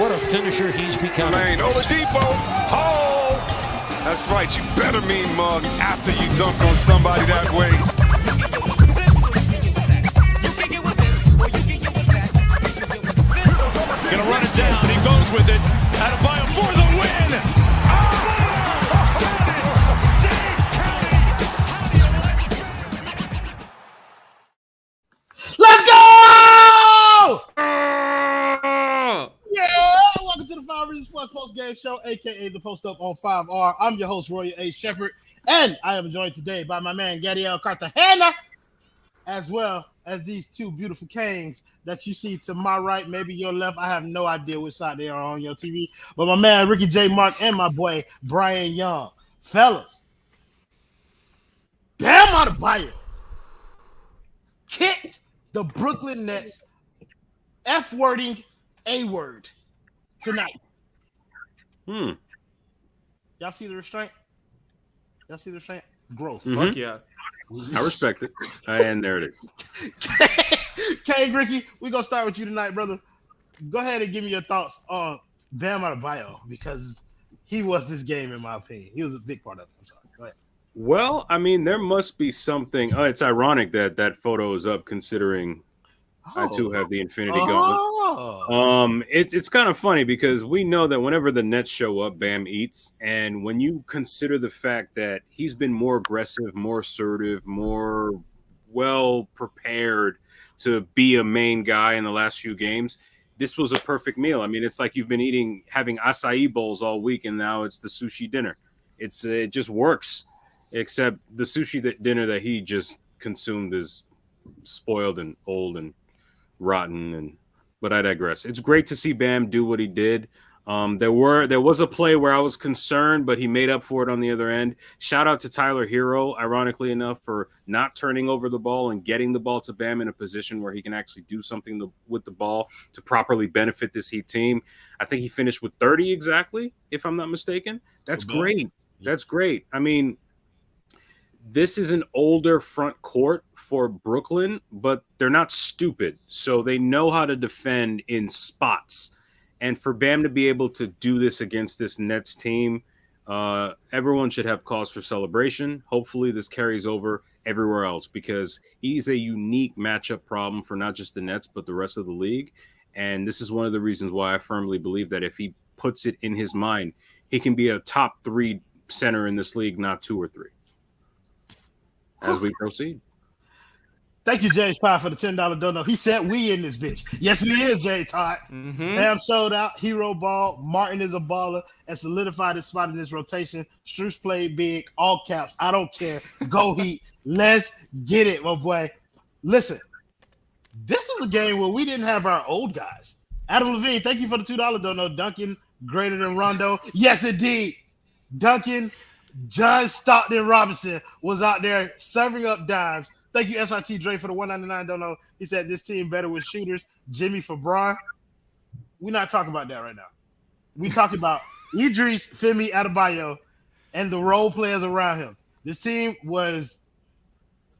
what a finisher he's becoming. Lane, Oladipo. Oh, that's right. You better mean mug after you dunk on somebody that way. Gonna run it down. He goes with it. Adebayo for the win. Let's go! Yeah! Welcome to the 5 Reasons Sports Post Game Show, aka the Post Up on 5R. I'm your host, Roy A. Shepherd, and I am joined today by my man Gadiel Cartagena, as well as these two beautiful kings that you see to my right, maybe your left. I have no idea which side they are on your TV, but my man Ricky J. Mark and my boy Brian Young. Fellas, Bam Adebayo kicked the Brooklyn Nets F-wording A-word tonight. Y'all see the restraint? Growth. Fuck yeah. I respect it. And there it is. Kane, Ricky, we're going to start with you tonight, brother. Go ahead and give me your thoughts on Bam Adebayo, because he was this game, in my opinion. He was a big part of it. I'm sorry. Go ahead. Well, I mean, there must be something. It's ironic that that photo is up, considering I too have the Infinity Gauntlet. It's kind of funny because we know that whenever the Nets show up, Bam eats. And when you consider the fact that he's been more aggressive, more assertive, more well prepared to be a main guy in the last few games, this was a perfect meal. I mean, it's like you've been having acai bowls all week, and now it's the sushi dinner. It just works. Except the sushi dinner that he just consumed is spoiled and old and rotten. But I digress. It's great to see Bam do what he did. There was a play where I was concerned, but he made up for it on the other end. Shout out to Tyler Herro, ironically enough, for not turning over the ball and getting the ball to Bam in a position where he can actually do something with the ball to properly benefit this Heat team. I think he finished with 30 exactly, if I'm not mistaken. That's great. That's great. I mean, this is an older front court for Brooklyn, but they're not stupid. So they know how to defend in spots. And for Bam to be able to do this against this Nets team, everyone should have cause for celebration. Hopefully this carries over everywhere else, because he's a unique matchup problem for not just the Nets, but the rest of the league. And this is one of the reasons why I firmly believe that if he puts it in his mind, he can be a top 3 center in this league, not 2 or 3. As we proceed. Thank you, James Todd, for the $10 dono. He said we in this bitch. Yes, we is, James Todd. Bam sold out, hero ball. Martin is a baller and solidified his spot in this rotation. Strus played big, all caps. I don't care. Go Heat. Let's get it, my boy. Listen, this is a game where we didn't have our old guys. Adam Levine, thank you for the $2 dono. Duncan, greater than Rondo. Yes, indeed. Duncan, John Stockton Robinson was out there serving up dimes. Thank you, SRT Dre, for the $1.99 dono. He said this team better with shooters. Jimmy for Braun. We're not talking about that right now. We talking about Idris, Femi, Adebayo, and the role players around him. This team was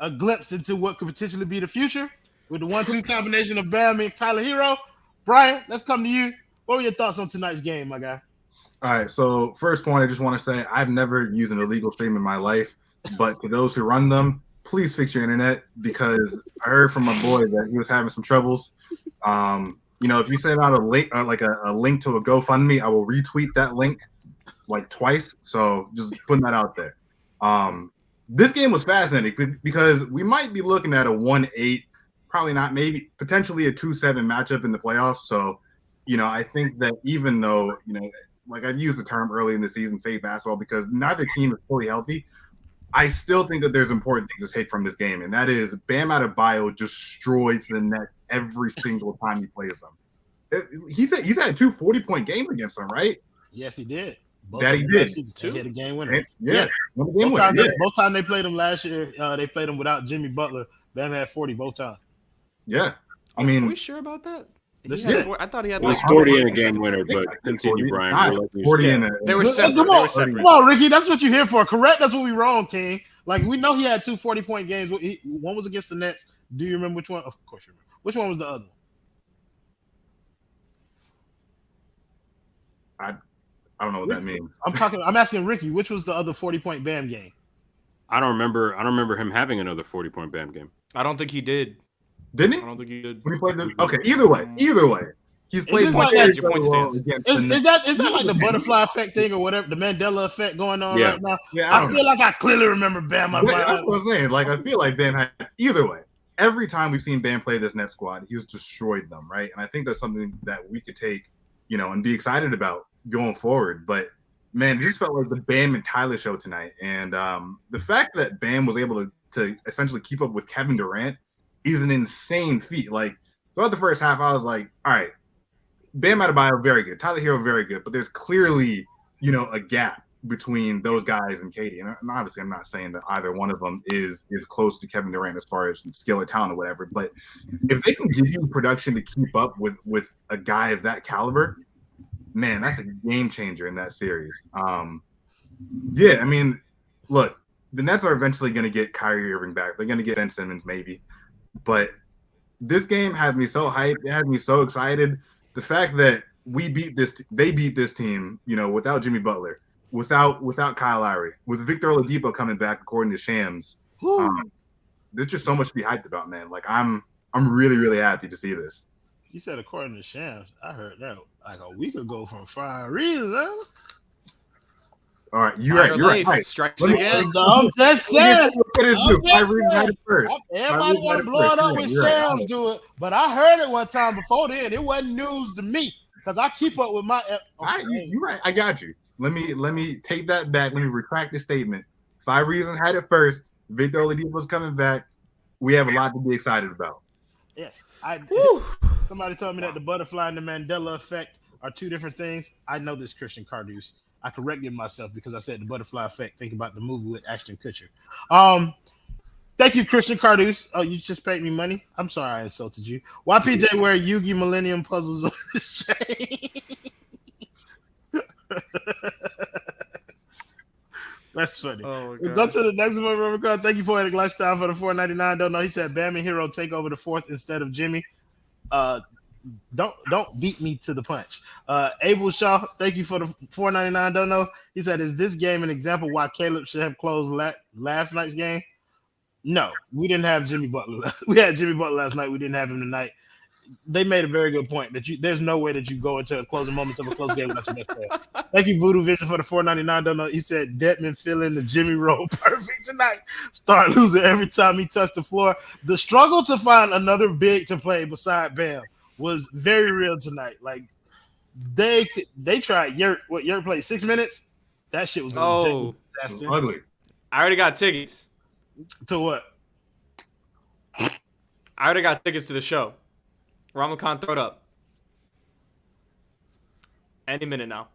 a glimpse into what could potentially be the future with the 1-2 combination of Bam and Tyler Herro. Brian, let's come to you. What were your thoughts on tonight's game, my guy? All right, so first point, I just want to say I've never used an illegal stream in my life, but to those who run them, please fix your internet, because I heard from my boy that he was having some troubles. If you send out a link, a link to a GoFundMe, I will retweet that link like twice. So just putting that out there. This game was fascinating because we might be looking at a 1-8, probably not, maybe potentially a 2-7 matchup in the playoffs. So, I think that even though, like I've used the term early in the season, fade basketball, because neither team is fully healthy, I still think that there's important things to take from this game, and that is Bam Adebayo destroys the Nets every single time he plays them. He's had 2 40-point games against them, right? Yes, he did. He did. He hit a game winner. Both times they played him last year, they played him without Jimmy Butler. Bam had 40 both times. Yeah. I mean, are we sure about that? I thought he had. It was 40 in a game winner, but continue, Brian. 40 in a. They were separate. Come on, Ricky. That's what you're here for. Correct. That's what we wrong, King. Like, we know he had 2 40-point games. One was against the Nets. Do you remember which one? Of course you remember. Which one was the other one? I don't know what that means. I'm asking Ricky, which was the other 40-point Bam game? I don't remember him having another 40-point Bam game. I don't think he did. Didn't he? I don't think he did. When he played okay, either way. He's played this like your point stands. Is that like the butterfly effect thing or whatever, the Mandela effect going on right now? Yeah, I feel like I clearly remember Bam. That's what I'm saying. Like, I feel like Bam had either way. Every time we've seen Bam play this net squad, he's destroyed them, right? And I think that's something that we could take, and be excited about going forward. But man, it just felt like the Bam and Tyler show tonight. And the fact that Bam was able to essentially keep up with Kevin Durant is an insane feat. Like, throughout the first half, I was like, all right, Bam Adebayo, very good. Tyler Herro, very good. But there's clearly, a gap between those guys and KD. And obviously, I'm not saying that either one of them is close to Kevin Durant as far as skill or talent or whatever. But if they can give you production to keep up with a guy of that caliber, man, that's a game changer in that series. Yeah, I mean, look, the Nets are eventually going to get Kyrie Irving back. They're going to get Ben Simmons maybe. But this game had me so hyped. It had me so excited. The fact that they beat this team, without Jimmy Butler, without Kyle Lowry, with Victor Oladipo coming back according to Shams. There's just so much to be hyped about, man. Like, I'm really, really happy to see this. You said according to Shams. I heard that like a week ago from Fire Reasons, huh? All right, you're right. Strikes again. I'm just saying. Everybody want to blow it up when Shams do it, but I heard it one time before then. It wasn't news to me because I keep up with my. You're right. I got you. Let me take that back. Let me retract the statement. 5 Reasons had it first. Victor Oladipo was coming back. We have a lot to be excited about. Yes, somebody told me that the butterfly and the Mandela effect are two different things. I know this, Christian Carduse. I corrected myself because I said the butterfly effect. Think about the movie with Ashton Kutcher. Thank you, Christian Carduse. Oh, you just paid me money? I'm sorry I insulted you. Why PJ wear Yugi Millennium puzzles on his chain? That's funny. Oh, we'll go to the next one, Robert. Thank you for Poetic Lifestyle for the $4.99. Don't know. He said Bam and Herro take over the fourth instead of Jimmy. Don't beat me to the punch. Abel Shaw, thank you for the $4.99. Don't know. He said, is this game an example why Caleb should have closed last night's game? No, we didn't have Jimmy Butler. We had Jimmy Butler last night. We didn't have him tonight. They made a very good point that there's no way that you go into a closing moments of a close game without your best player. Thank you, Voodoo Vision, for the $4.99. Don't know. He said Detman filling the Jimmy role perfect tonight. Start losing every time he touched the floor. The struggle to find another big to play beside Bam was very real tonight. Like they tried Yurt played 6 minutes. That shit was a disaster. Ugly. I already got tickets. To what? I already got tickets to the show. Ramakhan, throw it up. Any minute now.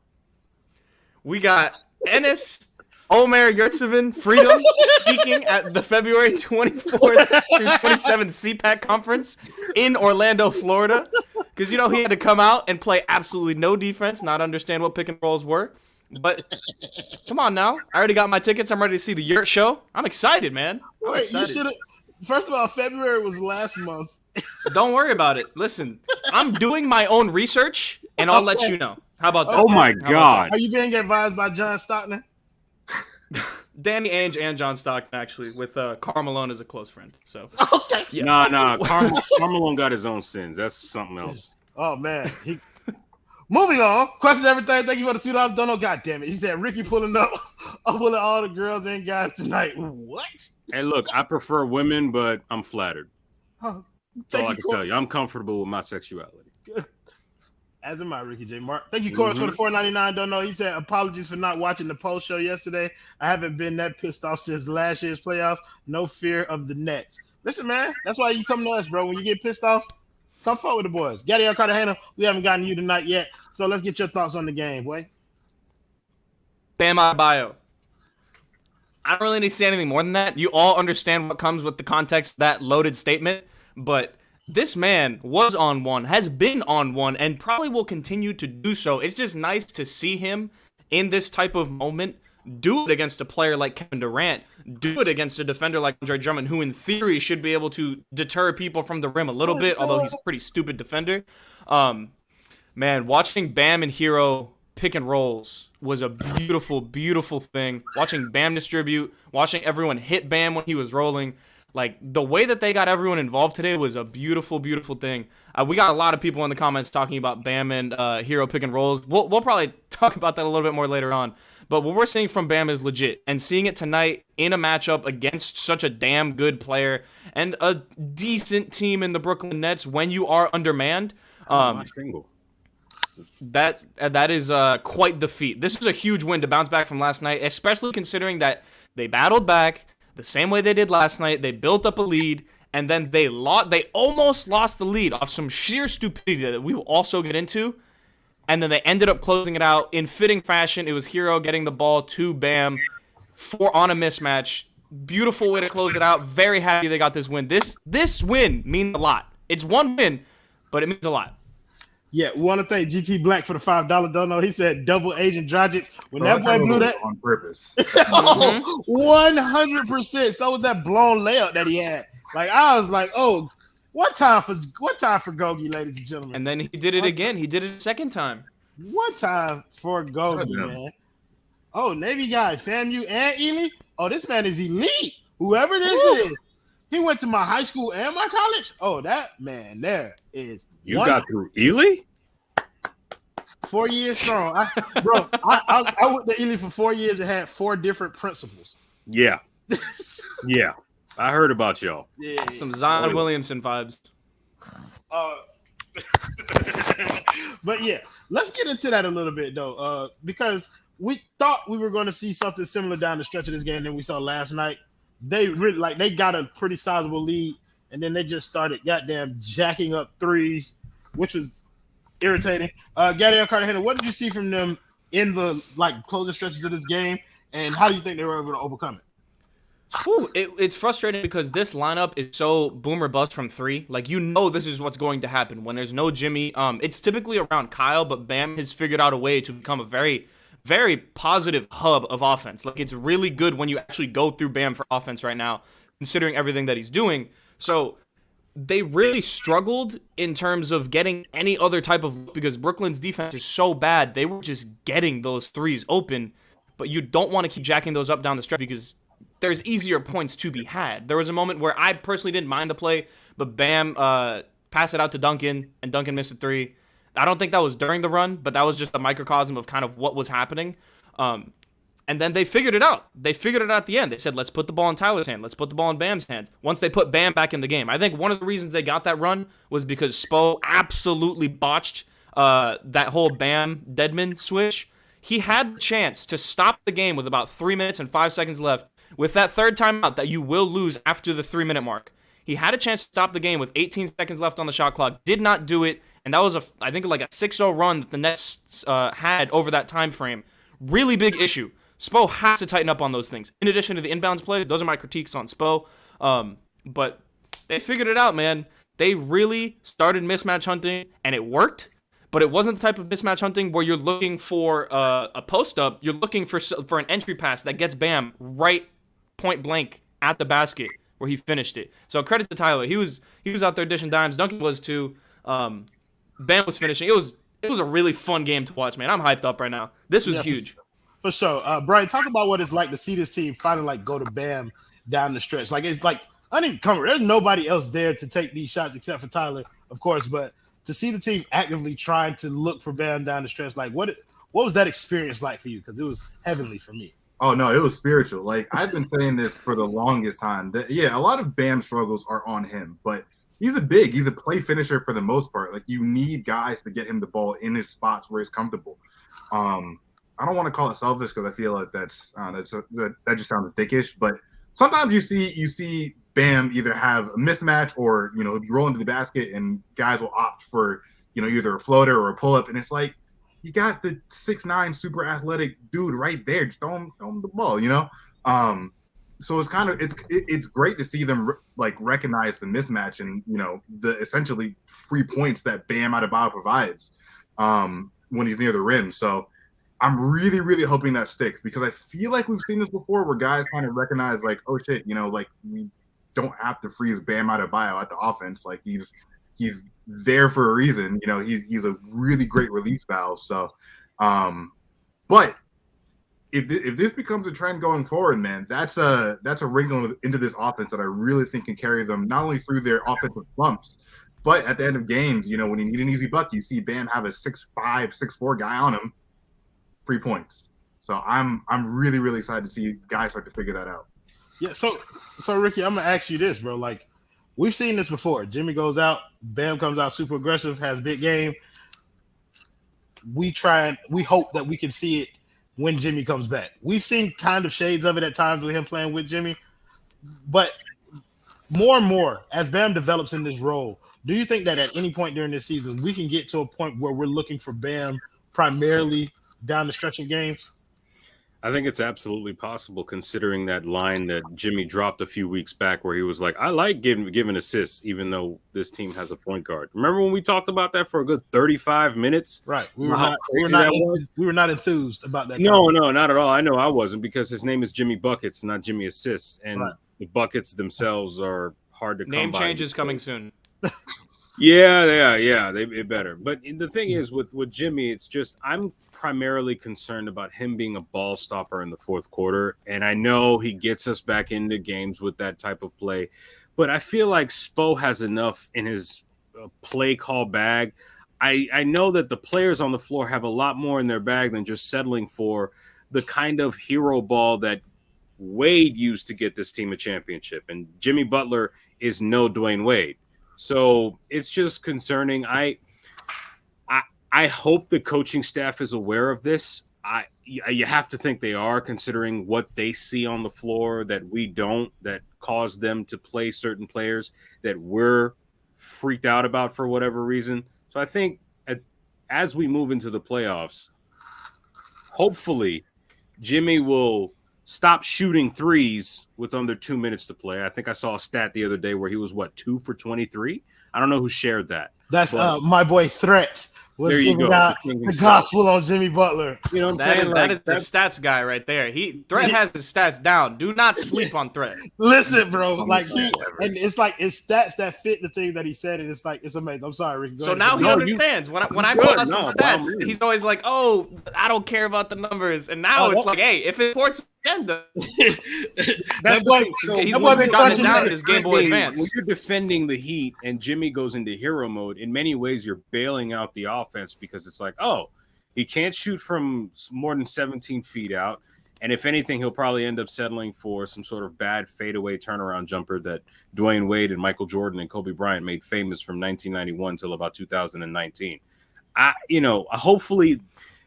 We got Enes Omer Yurtseven Freedom speaking at the February 24th through 27th CPAC conference in Orlando, Florida. Because, he had to come out and play absolutely no defense, not understand what pick and rolls were. But come on now. I already got my tickets. I'm ready to see the Yurt show. I'm excited, man. You should have. First of all, February was last month. Don't worry about it. Listen, I'm doing my own research, and I'll let you know. How about that? Oh, my God. Are you being advised by John Stockton? Danny Ainge and John Stockton, actually, with Karl Malone as a close friend. So okay. Yeah. Nah. Karl Malone got his own sins. That's something else. Oh, man. Moving on. Question everything. Thank you for the $2. Don't know. God damn it. He said Ricky pulling up. I'm pulling all the girls and guys tonight. What? Hey, look, I prefer women, but I'm flattered. Oh, That's all I can tell you. I'm comfortable with my sexuality. Good. As am I, Ricky J. Mark. Thank you, Corey, for the $4.99. Don't know. He said, apologies for not watching the post show yesterday. I haven't been that pissed off since last year's playoffs. No fear of the Nets. Listen, man, that's why you come to us, bro. When you get pissed off, come forward with the boys. Gadiel Cartagena, we haven't gotten you tonight yet. So let's get your thoughts on the game, boy. Bam Adebayo. I don't really need to say anything more than that. You all understand what comes with the context of that loaded statement. But this man was on one, has been on one, and probably will continue to do so. It's just nice to see him in this type of moment do it against a player like Kevin Durant, do it against a defender like Andre Drummond, who in theory should be able to deter people from the rim a little bit, although he's a pretty stupid defender. Man, watching Bam and Herro pick and rolls was a beautiful, beautiful thing. Watching Bam distribute, watching everyone hit Bam when he was rolling. Like, the way that they got everyone involved today was a beautiful, beautiful thing. We got a lot of people in the comments talking about Bam and Herro pick and rolls. We'll probably talk about that a little bit more later on. But what we're seeing from Bam is legit. And seeing it tonight in a matchup against such a damn good player and a decent team in the Brooklyn Nets when you are undermanned, that is quite the feat. This is a huge win to bounce back from last night, especially considering that they battled back the same way they did last night. They built up a lead, and then they almost lost the lead off some sheer stupidity that we will also get into. And then they ended up closing it out in fitting fashion. It was Herro getting the ball to Bam on a mismatch. Beautiful way to close it out. Very happy they got this win. This win means a lot. It's one win, but it means a lot. Yeah, want to thank GT Black for the $5 dono. He said double Agent Dragic. When that boy blew that on purpose. 100%. So was that blown layup that he had. Like, I was like, oh, what time for Gogi, ladies and gentlemen. And then he did it again. He did it a second time. What time for Gogi, man? Oh, Navy guy, FAMU and Ely. Oh, this man is elite. Whoever this is. He went to my high school and my college. Oh, that man there is. You got through Ely? 4 years strong. I went to Ely for 4 years and had 4 different principals. Yeah. Yeah. I heard about y'all. Yeah. Some Zion Williamson vibes. But yeah, let's get into that a little bit though. Because we thought we were going to see something similar down the stretch of this game than we saw last night. They really they got a pretty sizable lead, and then they just started goddamn jacking up threes, which was irritating. Gadiel Cartagena, what did you see from them in the closing stretches of this game, and how do you think they were able to overcome it? It's frustrating because this lineup is so boom or bust from three. Like, this is what's going to happen when there's no Jimmy. It's typically around Kyle, but Bam has figured out a way to become a very, very positive hub of offense. Like, it's really good when you actually go through Bam for offense right now, considering everything that he's doing. So they really struggled in terms of getting any other type of look because Brooklyn's defense is so bad. They were just getting those threes open, but you don't want to keep jacking those up down the stretch because there's easier points to be had. There was a moment where I personally didn't mind the play, but Bam passed it out to Duncan, and Duncan missed a three. I don't think that was during the run, but that was just a microcosm of kind of what was happening. And then they figured it out. They figured it out at the end. They said, let's put the ball in Tyler's hand. Let's put the ball in Bam's hands. Once they put Bam back in the game. I think one of the reasons they got that run was because Spo absolutely botched that whole Bam-Dedmon switch. He had the chance to stop the game with about 3 minutes and 5 seconds left with that third timeout that you will lose after the 3-minute mark. He had a chance to stop the game with 18 seconds left on the shot clock, did not do it, and that was I think a 6-0 run that the Nets had over that time frame. Really big issue. Spo has to tighten up on those things. In addition to the inbounds play, those are my critiques on Spo. But they figured it out, man. They really started mismatch hunting, and it worked. But it wasn't the type of mismatch hunting where you're looking for a post-up. You're looking for an entry pass that gets Bam right point blank at the basket where he finished it. So credit to Tyler. He was out there dishing dimes. Duncan was too. Bam was finishing. It was a really fun game to watch, man. I'm hyped up right now. This was huge. For sure. Brian, talk about what it's like to see this team finally go to Bam down the stretch. It's unencumbered. There's nobody else there to take these shots except for Tyler, of course. But to see the team actively trying to look for Bam down the stretch, what was that experience like for you? Because it was heavenly for me. Oh, no, it was spiritual. I've been saying this for the longest time. A lot of Bam struggles are on him, but he's a play finisher for the most part. You need guys to get him the ball in his spots where he's comfortable. I don't want to call it selfish because I feel like that just sounds dickish, but sometimes you see Bam either have a mismatch or, he'll be rolling to the basket and guys will opt for, either a floater or a pull-up, and it's like, you got the 6'9" super athletic dude right there. Just throw him the ball, So it's great to see them recognize the mismatch and the essentially free points that Bam Adebayo provides when he's near the rim. So I'm really, really hoping that sticks because I feel like we've seen this before where guys kind of recognize oh shit, we don't have to freeze Bam Adebayo at the offense. He's there for a reason. He's a really great release valve. So But if this becomes a trend going forward, man, that's a wrinkle into this offense that I really think can carry them not only through their offensive slumps, but at the end of games, when you need an easy buck, you see Bam have a 6'5", 6'4" guy on him, 3 points. So I'm really, really excited to see guys start to figure that out. Yeah. So Ricky, I'm gonna ask you this, bro. Like, we've seen this before. Jimmy goes out, Bam comes out super aggressive, has big game. We hope that we can see it when Jimmy comes back. We've seen kind of shades of it at times with him playing with Jimmy, but more and more as Bam develops in this role, do you think that at any point during this season we can get to a point where we're looking for Bam primarily down the stretch of games? I think it's absolutely possible, considering that line that Jimmy dropped a few weeks back where he was like, I like giving assists, even though this team has a point guard. Remember when we talked about that for a good 35 minutes? Right. We were not enthused about that. No, not at all. I know I wasn't, because his name is Jimmy Buckets, not Jimmy Assists. And the buckets themselves are hard to come by. Name change is coming soon. Yeah, they better. But the thing is, with Jimmy, it's just I'm primarily concerned about him being a ball stopper in the fourth quarter. And I know he gets us back into games with that type of play. But I feel like Spo has enough in his play call bag. I know that the players on the floor have a lot more in their bag than just settling for the kind of hero ball that Wade used to get this team a championship. And Jimmy Butler is no Dwayne Wade. So it's just concerning. I hope the coaching staff is aware of this. You have to think they are, considering what they see on the floor that we don't, that cause them to play certain players that we're freaked out about for whatever reason. So I think as we move into the playoffs, hopefully Jimmy will stop shooting threes with under 2 minutes to play. I think I saw a stat the other day where he was 2 for 23. I don't know who shared that. That's my boy Threat was giving out the gospel on Jimmy Butler. You know what I'm saying? That is the stats guy right there. Threat has his stats down. Do not sleep on Threat. Listen, bro, and it's like it's stats that fit the thing that he said, and it's like it's amazing. I'm sorry, Rick. So now he understands. When I put out some stats, he's always like, "Oh, I don't care about the numbers," and now it's like, "Hey, if it supports agenda," that's why he's gotten it down in his Game Boy Advance. When you're defending the Heat and Jimmy goes into hero mode, in many ways you're bailing out the offense, because it's like, oh, he can't shoot from more than 17 feet out. And if anything, he'll probably end up settling for some sort of bad fadeaway turnaround jumper that Dwayne Wade and Michael Jordan and Kobe Bryant made famous from 1991 till about 2019. Hopefully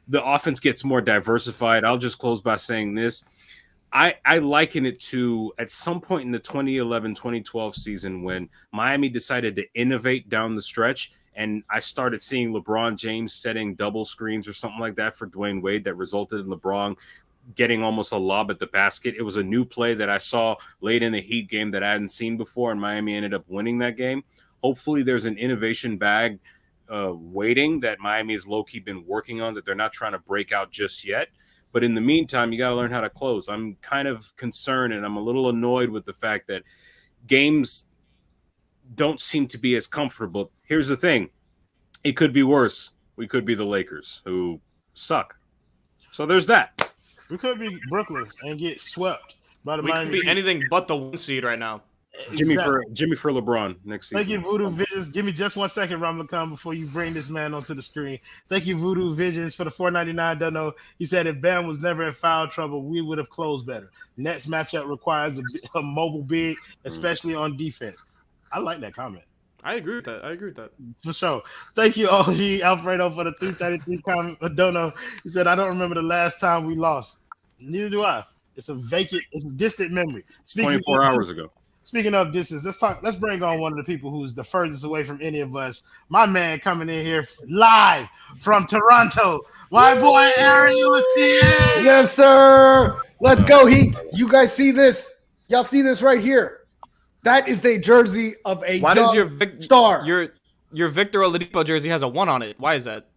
the offense gets more diversified. I'll just close by saying this. I liken it to at some point in the 2011-2012 season when Miami decided to innovate down the stretch, and I started seeing LeBron James setting double screens or something like that for Dwayne Wade that resulted in LeBron getting almost a lob at the basket. It was a new play that I saw late in a Heat game that I hadn't seen before, and Miami ended up winning that game. Hopefully there's an innovation bag waiting that Miami has low-key been working on that they're not trying to break out just yet. But in the meantime, you got to learn how to close. I'm kind of concerned, and I'm a little annoyed with the fact that games don't seem to be as comfortable. Here's the thing. It could be worse. We could be the Lakers, who suck. So there's that. We could be Brooklyn and get swept by the Miami. We could be anything but the 1 seed right now. Jimmy for LeBron next season. Thank you, Voodoo Visions. Give me just 1 second, Ramlakan, before you bring this man onto the screen. Thank you, Voodoo Visions, for the $4.99 dono. He said if Bam was never in foul trouble, we would have closed better. Next matchup requires a mobile big, especially on defense. I like that comment. I agree with that. For sure. Thank you, OG Alfredo, for the 333 comment dono. He said, I don't remember the last time we lost. Neither do I. It's a distant memory. 24 hours ago. Speaking of distance, let's bring on one of the people who's the furthest away from any of us. My man coming in here live from Toronto. My boy Aaron Ulatier. Yes, sir. Let's go, Heat. You guys see this? Y'all see this right here? That is the jersey of a Why does your star. Your Victor Oladipo jersey has a 1 on it? Why is that?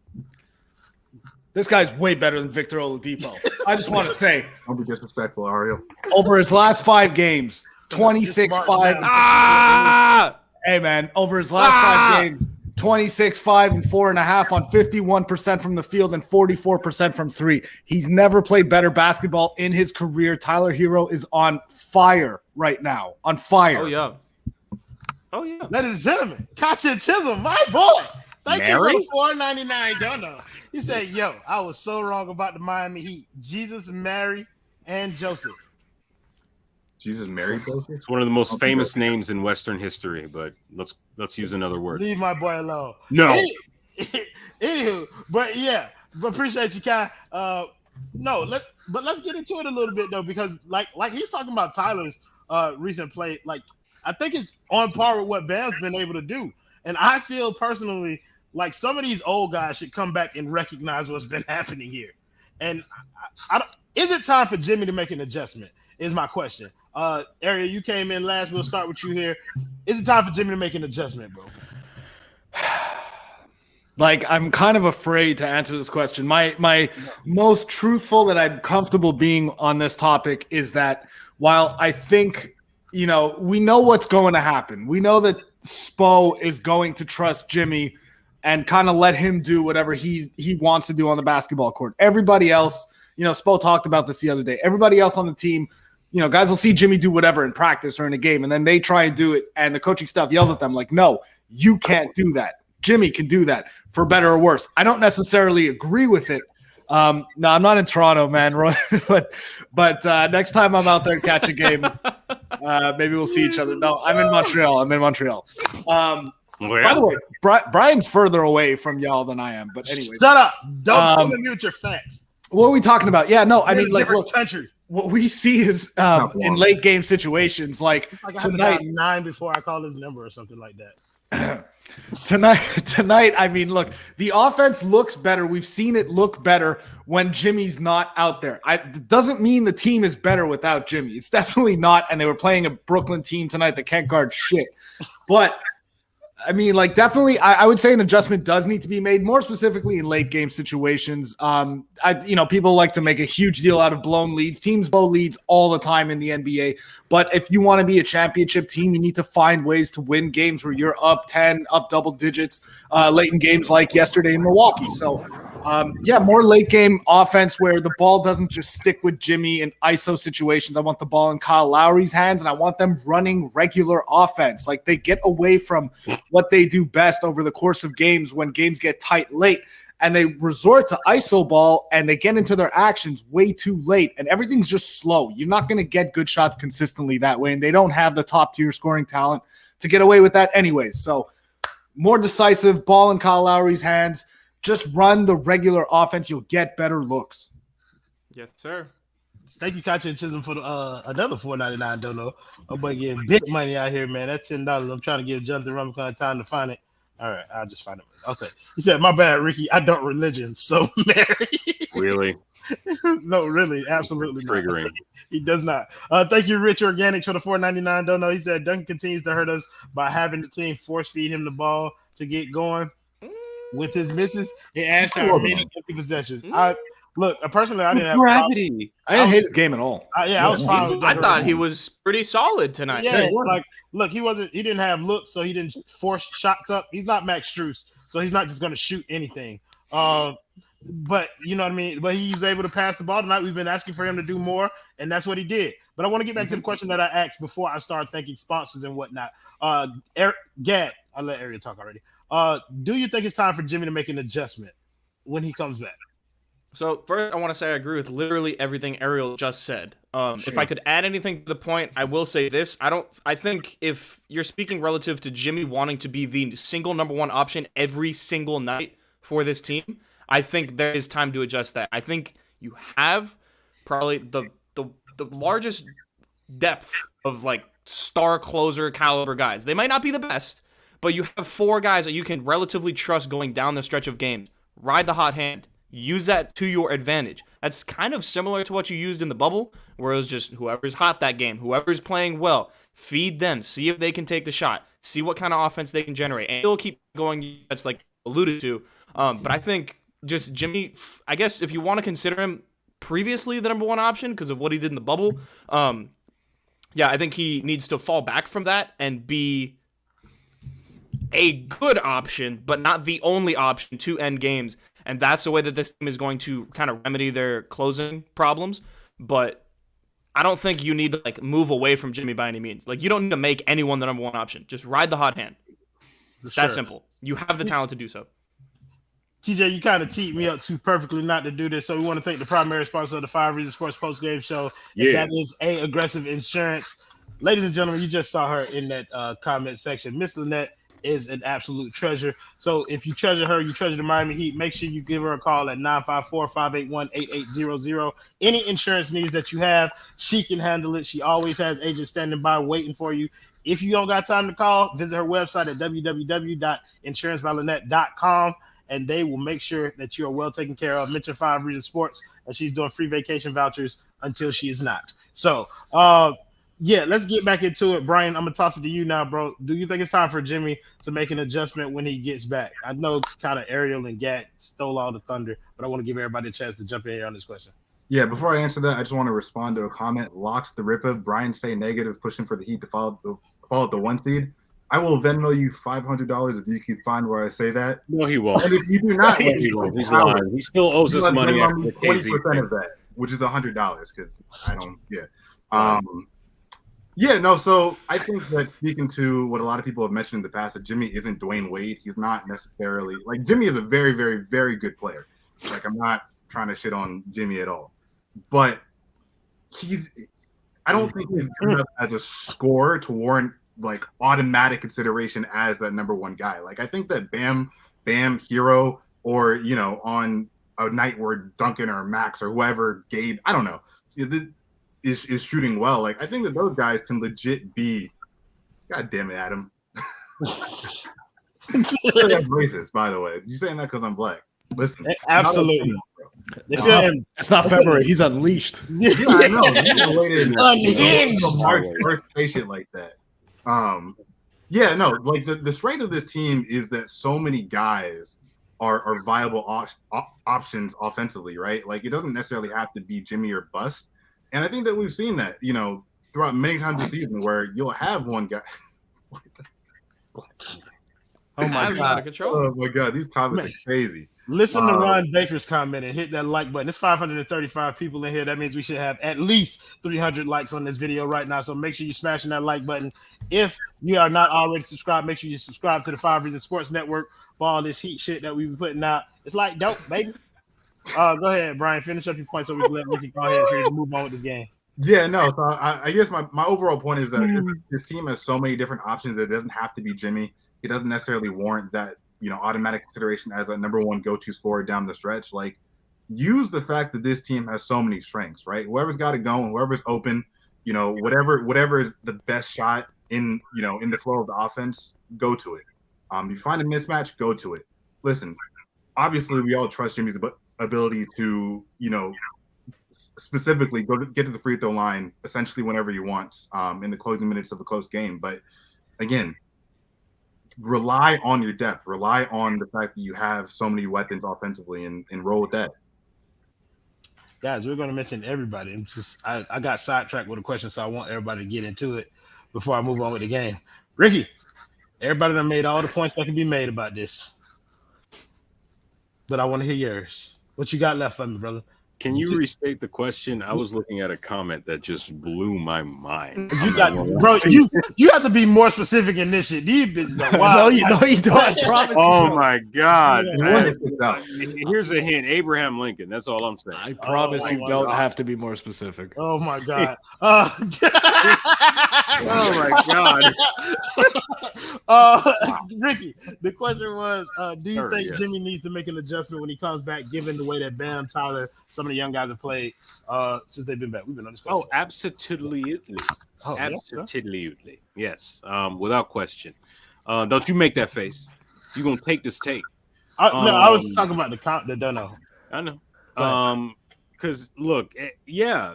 This guy's way better than Victor Oladipo. I just want to say. Don't be disrespectful, Ario. Over his last 5 games, 26-5. Ah! Hey, man, over his last 5 games, 26, 5, and 4.5 on 51% from the field and 44% from three. He's never played better basketball in his career. Tyler Herro is on fire right now. On fire. Oh, yeah. Oh, yeah. Ladies and gentlemen, Katia Chisholm, my boy. Thank Mary? you for the $4.99 dono. He said, yo, I was so wrong about the Miami Heat. Jesus, Mary, and Joseph. Jesus, Mary Joseph? It's one of the most famous names in Western history, but let's use another word. Leave my boy alone. No. Anywho, but yeah, but appreciate you, Kai. But let's get into it a little bit though, because like he's talking about Tyler's recent play. Like I think it's on par with what Bam's been able to do, and I feel personally like some of these old guys should come back and recognize what's been happening here. And I don't, is it time for Jimmy to make an adjustment? Is my question. Ariel, you came in last. We'll start with you here. Is it time for Jimmy to make an adjustment, bro? Like, I'm kind of afraid to answer this question. My most truthful that I'm comfortable being on this topic is that while I think, we know what's going to happen. We know that Spo is going to trust Jimmy and kind of let him do whatever he wants to do on the basketball court. Everybody else, Spo talked about this the other day. Everybody else on the team, guys will see Jimmy do whatever in practice or in a game, and then they try and do it, and the coaching staff yells at them like, no, you can't do that. Jimmy can do that, for better or worse. I don't necessarily agree with it. No, I'm not in Toronto, man, but next time I'm out there to catch a game, maybe we'll see each other. No, I'm in Montreal. By the way, Brian's further away from y'all than I am, but anyway. Shut up. Don't mute your facts. What are we talking about? Yeah, no, I mean, like, look, country. What we see is in late game situations, like tonight, 9 before I call his number or something like that. tonight, I mean, look, the offense looks better. We've seen it look better when Jimmy's not out there. It doesn't mean the team is better without Jimmy. It's definitely not. And they were playing a Brooklyn team tonight that can't guard shit. But I mean, like, definitely, I would say an adjustment does need to be made, more specifically in late game situations. People like to make a huge deal out of blown leads. Teams blow leads all the time in the NBA. But if you want to be a championship team, you need to find ways to win games where you're up 10, up double digits, late in games like yesterday in Milwaukee. So, more late game offense where the ball doesn't just stick with Jimmy in ISO situations. I want the ball in Kyle Lowry's hands, and I want them running regular offense. Like, they get away from what they do best over the course of games when games get tight late, and they resort to ISO ball, and they get into their actions way too late, and everything's just slow. You're not going to get good shots consistently that way, and they don't have the top-tier scoring talent to get away with that anyways. So, more decisive, ball in Kyle Lowry's hands. Just run the regular offense. You'll get better looks. Yes, sir. Thank you, Katia Chisholm, for another $4.99 dono. Oh, boy, getting big money out here, man. That's $10. I'm trying to give Jonathan Rumicon time to find it. All right, I'll just find it. Okay. He said, my bad, Ricky. I don't religion. So, Mary. Really? No, really. Absolutely triggering. Not. He does not. Thank you, Rich Organics, for the $4.99 dono. He said, Duncan continues to hurt us by having the team force feed him the ball to get going. With his misses, it adds to our many empty possessions. Personally, I didn't have gravity. I didn't hate his game at all. I was fine. I thought he was pretty solid tonight. Yeah, he didn't have looks, so he didn't force shots up. He's not Max Strus, so he's not just going to shoot anything. But you know what I mean? But he was able to pass the ball tonight. We've been asking for him to do more, and that's what he did. But I want to get back to the question that I asked before I start thanking sponsors and whatnot. Gad, I let Ariel talk already. Do you think it's time for Jimmy to make an adjustment when he comes back? So first, I want to say I agree with literally everything Ariel just said. If I could add anything to the point, I will say this. I think if you're speaking relative to Jimmy wanting to be the single number one option every single night for this team, I think there is time to adjust that. I think you have probably the largest depth of like star closer caliber guys. They might not be the best, but you have 4 guys that you can relatively trust going down the stretch of games. Ride the hot hand. Use that to your advantage. That's kind of similar to what you used in the bubble, where it was just whoever's hot that game, whoever's playing well, feed them, see if they can take the shot, see what kind of offense they can generate, and it'll keep going. That's like alluded to. But I think just Jimmy, I guess if you want to consider him previously the number one option because of what he did in the bubble, I think he needs to fall back from that and be a good option, but not the only option to end games. And that's the way that this team is going to kind of remedy their closing problems. But I don't think you need to like move away from Jimmy by any means. Like, you don't need to make anyone the number one option. Just ride the hot hand. It's that simple. You have the talent to do so. TJ, you kind of teed me up too perfectly not to do this. So we want to thank the primary sponsor of the 5 Reasons Sports Post Game Show. Yeah. That is A Aggressive Insurance. Ladies and gentlemen, you just saw her in that comment section. Miss Lynette is an absolute treasure. So if you treasure her, you treasure the Miami Heat, make sure you give her a call at 954-581-8800. Any insurance needs that you have, she can handle it. She always has agents standing by waiting for you. If you don't got time to call, visit her website at www.insurancebylynette.com, and they will make sure that you are well taken care of. Mention 5 Reasons Sports, and she's doing free vacation vouchers until she is not. So, yeah, let's get back into it. Brian, I'm going to toss it to you now, bro. Do you think it's time for Jimmy to make an adjustment when he gets back? I know kind of Ariel and Gat stole all the thunder, but I want to give everybody a chance to jump in here on this question. Yeah, before I answer that, I just want to respond to a comment. Locks the Ripper. Brian say negative, pushing for the Heat to follow the 1 seed. I will Venmo you $500 if you can find where I say that. No, he won't. And if you do not, he won't. He's lying. He still owes us money after the 20% of that, which is $100 because I don't. Yeah. Yeah, no, so I think that speaking to what a lot of people have mentioned in the past, that Jimmy isn't Dwayne Wade. He's not necessarily – like, Jimmy is a very, very, very good player. Like, I'm not trying to shit on Jimmy at all. But I don't think he's good enough as a scorer to warrant, like, automatic consideration as that number one guy. Like, I think that Bam, Herro, or, you know, on a night where Duncan or Max or whoever, Gabe, I don't know – is shooting well. Like, I think that those guys can legit be. God damn it, Adam. Racist, by the way. You saying that because I'm black? Listen, absolutely. It's not February. He's unleashed. Yeah, I know. Unhinged. March first, say shit like that. Yeah, no. Like the strength of this team is that so many guys are viable options offensively, right? Like, it doesn't necessarily have to be Jimmy or bust. And I think that we've seen that, you know, throughout many times this season where you'll have one guy. Oh my God! Out of control. Oh my God! These comments are crazy. Listen to Ron Baker's comment and hit that like button. It's 535 people in here. That means we should have at least 300 likes on this video right now. So make sure you're smashing that like button. If you are not already subscribed, make sure you subscribe to the 5 Reasons Sports Network for all this heat shit that we be putting out. It's like dope, baby. Go ahead, Brian. Finish up your point so we can let Ricky go ahead so we can move on with this game. Yeah, no. So I guess my overall point is that this team has so many different options that it doesn't have to be Jimmy. It doesn't necessarily warrant that, you know, automatic consideration as a number one go-to scorer down the stretch. Like, use the fact that this team has so many strengths, right? Whoever's got it going, whoever's open, you know, whatever is the best shot in, you know, in the flow of the offense, go to it. You find a mismatch, go to it. Listen, obviously we all trust Jimmy's ability to, you know, specifically get to the free throw line essentially whenever he wants in the closing minutes of a close game. But again, rely on your depth, rely on the fact that you have so many weapons offensively, and roll with that. Guys, we're going to mention everybody. I'm just, I got sidetracked with a question, so I want everybody to get into it before I move on with the game. Ricky, everybody done made all the points that can be made about this, but I want to hear yours. What you got left for me, brother? Can you restate the question? I was looking at a comment that just blew my mind. Bro, you have to be more specific in this shit. These bitches are wild. No, you don't. I promise. Oh my God! Yeah. Here's a hint: Abraham Lincoln. That's all I'm saying. I promise you don't have to be more specific. Oh my God! Oh my God! Ricky, the question was: do you think Jimmy needs to make an adjustment when he comes back, given the way that Bam, Tyler, some of the young guys have played since they've been back? We've been on this question. Oh, absolutely. Absolutely. Yes. Without question. Don't you make that face. You're going to take this tape. No, I was talking about the dono. I know. Because, look,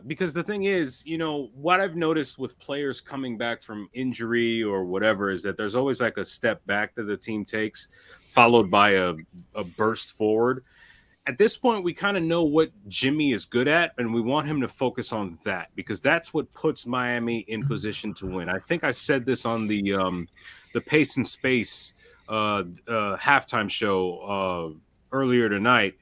because the thing is, you know, what I've noticed with players coming back from injury or whatever is that there's always like a step back that the team takes, followed by a burst forward. At this point, we kind of know what Jimmy is good at, and we want him to focus on that because that's what puts Miami in position to win. I think I said this on the Pace and Space halftime show earlier tonight.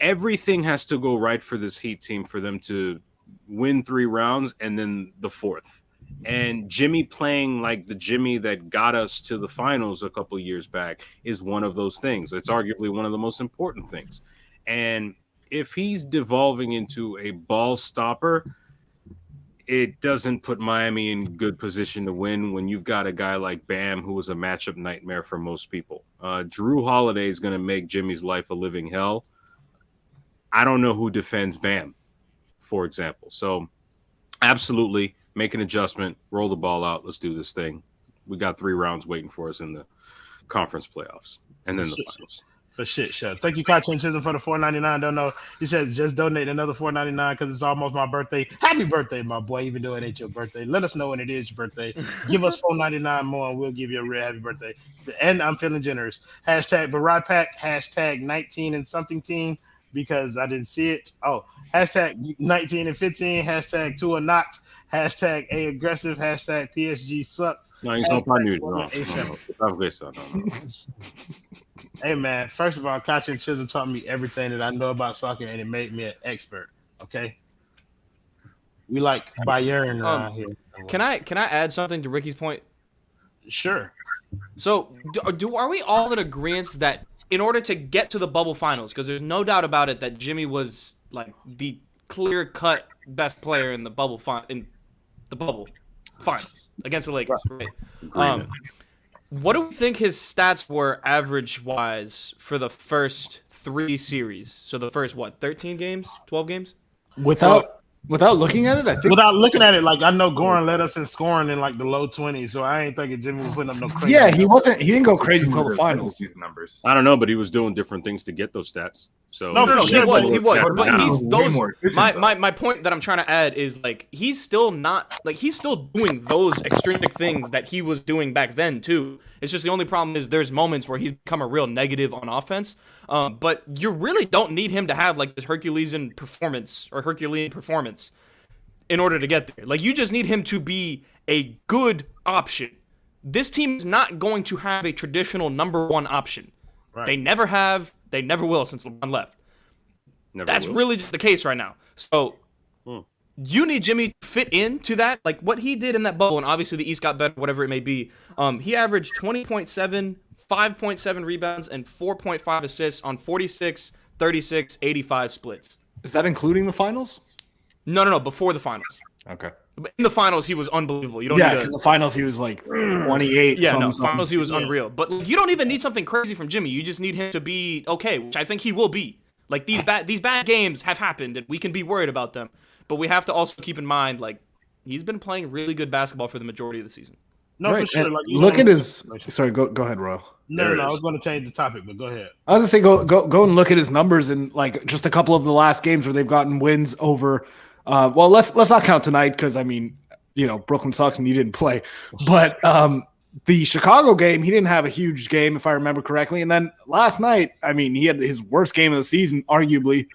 Everything has to go right for this Heat team for them to win 3 rounds and then the 4th. And Jimmy playing like the Jimmy that got us to the finals a couple years back is one of those things. It's arguably one of the most important things. And if he's devolving into a ball stopper, it doesn't put Miami in good position to win when you've got a guy like Bam, who was a matchup nightmare for most people. Drew Holiday is going to make Jimmy's life a living hell. I don't know who defends Bam, for example. So absolutely make an adjustment, roll the ball out. Let's do this thing. We got 3 rounds waiting for us in the conference playoffs and then the finals. For shit show. Thank you, Kachi Chisholm, for the $4.99. Don't know. He says just donate another $4.99 because it's almost my birthday. Happy birthday, my boy, even though it ain't your birthday. Let us know when it is your birthday. Give us $4.99 more and we'll give you a real happy birthday. And I'm feeling generous. Hashtag Barai Pack, hashtag 19 and something team because I didn't see it. Oh, hashtag 19 and 15, hashtag 2 or not, hashtag A aggressive, hashtag PSG sucks. No, he's not new. No. Hey man, first of all, Kachi and Chisholm taught me everything that I know about soccer, and it made me an expert. Okay, we like Bayern around here. Can I add something to Ricky's point? Sure. So, are we all in agreement that in order to get to the bubble finals, because there's no doubt about it that Jimmy was like the clear-cut best player in the bubble finals against the Lakers, right? What do we think his stats were average-wise for the first 3 series? So the first, 13 games? 12 games? Without looking at it, I think. Without looking at it, like I know Goran led us in scoring in like the low 20s, so I ain't thinking Jimmy was putting up no crazy. Yeah, he didn't go crazy until the finals. These numbers. I don't know, but he was doing different things to get those stats. So No, he was. But he's those. efficient, My point that I'm trying to add is like he's still doing those extrinsic things that he was doing back then too. It's just the only problem is there's moments where he's become a real negative on offense. But you really don't need him to have like this Herculean performance in order to get there. Like you just need him to be a good option. This team is not going to have a traditional number 1 option. Right. They never have. They never will since LeBron left. That's really just the case right now. So you need Jimmy to fit into that. Like what he did in that bubble, and obviously the East got better, whatever it may be. He averaged 20.7, 5.7 rebounds, and 4.5 assists on 46, 36, 85 splits. Is that including the finals? No, before the finals. Okay. But in the finals, he was unbelievable. You don't because the finals he was like 28. Yeah, finals he was unreal. But you don't even need something crazy from Jimmy. You just need him to be okay, which I think he will be. Like these bad games have happened, and we can be worried about them. But we have to also keep in mind, like he's been playing really good basketball for the majority of the season. No, right. For sure. Like, look at his. Sorry, go ahead, Royal. No, I was going to change the topic, but go ahead. I was gonna say go and look at his numbers in like just a couple of the last games where they've gotten wins over. Well, let's not count tonight because I mean, Brooklyn sucks and he didn't play. But the Chicago game, he didn't have a huge game if I remember correctly. And then last night, I mean, he had his worst game of the season, arguably.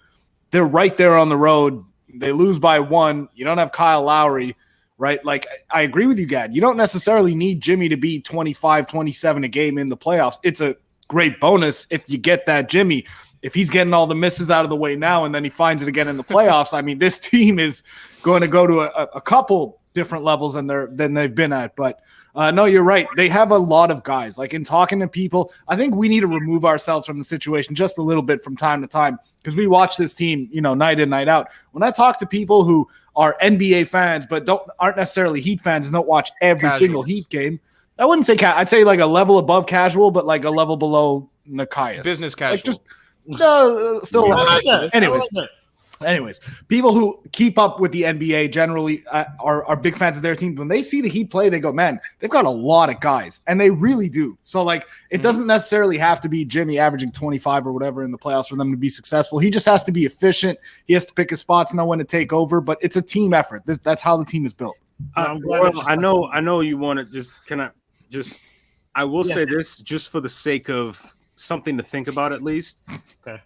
They're right there on the road. They lose by 1. You don't have Kyle Lowry, right? Like I agree with you, Gad. You don't necessarily need Jimmy to be 25, 27 a game in the playoffs. It's a great bonus if you get that Jimmy. If he's getting all the misses out of the way now and then he finds it again in the playoffs, I mean, this team is going to go to a couple different levels than they've been at. But no, you're right. They have a lot of guys. Like in talking to people, I think we need to remove ourselves from the situation just a little bit from time to time because we watch this team, night in, night out. When I talk to people who are NBA fans but aren't necessarily Heat fans and don't watch every single Heat game, I wouldn't say I'd say like a level above casual, but like a level below Nikias. Business casual. Like just still anyways, people who keep up with the NBA generally are big fans of their team. When they see the Heat play, they go, man, they've got a lot of guys, and they really do. So like it doesn't necessarily have to be Jimmy averaging 25 or whatever in the playoffs for them to be successful. He just has to be efficient. He has to pick his spots, know when to take over, but it's a team effort. That's how the team is built. I know you want to I will say this just for the sake of something to think about at least. Okay.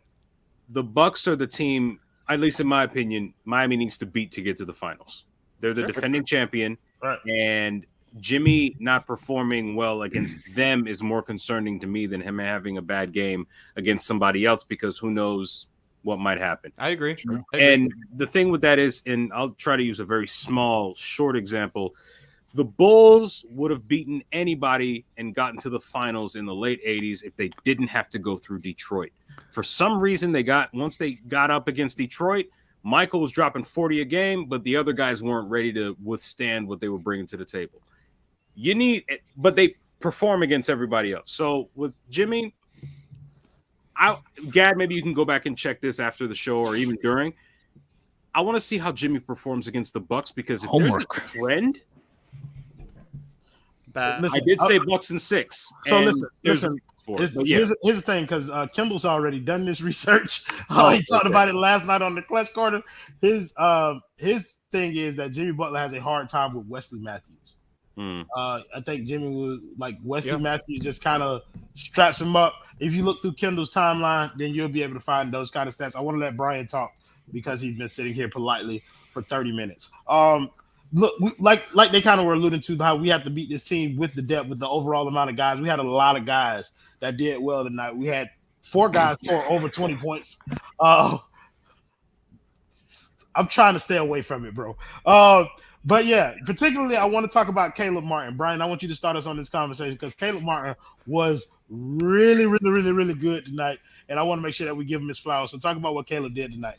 The Bucks are the team, at least in my opinion, Miami needs to beat to get to the finals. They're the defending champion, right? And Jimmy not performing well against them is more concerning to me than him having a bad game against somebody else, because who knows what might happen. I agree. And the thing with that is, and I'll try to use a very small, short example, the Bulls would have beaten anybody and gotten to the finals in the late 80s if they didn't have to go through Detroit. For some reason, once they got up against Detroit, Michael was dropping 40 a game, but the other guys weren't ready to withstand what they were bringing to the table. But they perform against everybody else. So with Jimmy, Gad, maybe you can go back and check this after the show or even during. I want to see how Jimmy performs against the Bucks, because if there's a trend, Listen, I did say Bucks in 6. So listen. Here's the thing, because Kimball's already done this research. He talked about it last night on the Clutch Corner. His thing is that Jimmy Butler has a hard time with Wesley Matthews. I think Jimmy would like Wesley Matthews just kind of straps him up. If you look through Kendall's timeline, then you'll be able to find those kind of stats. I want to let Brian talk because he's been sitting here politely for 30 minutes. Look, like they kind of were alluding to how we have to beat this team with the depth, with the overall amount of guys. We had a lot of guys that did well tonight. We had 4 guys score over 20 points. I'm trying to stay away from it, bro. But yeah, particularly I want to talk about Caleb Martin. Brian, I want you to start us on this conversation because Caleb Martin was really, really, really, really good tonight, and I want to make sure that we give him his flowers. So talk about what Caleb did tonight.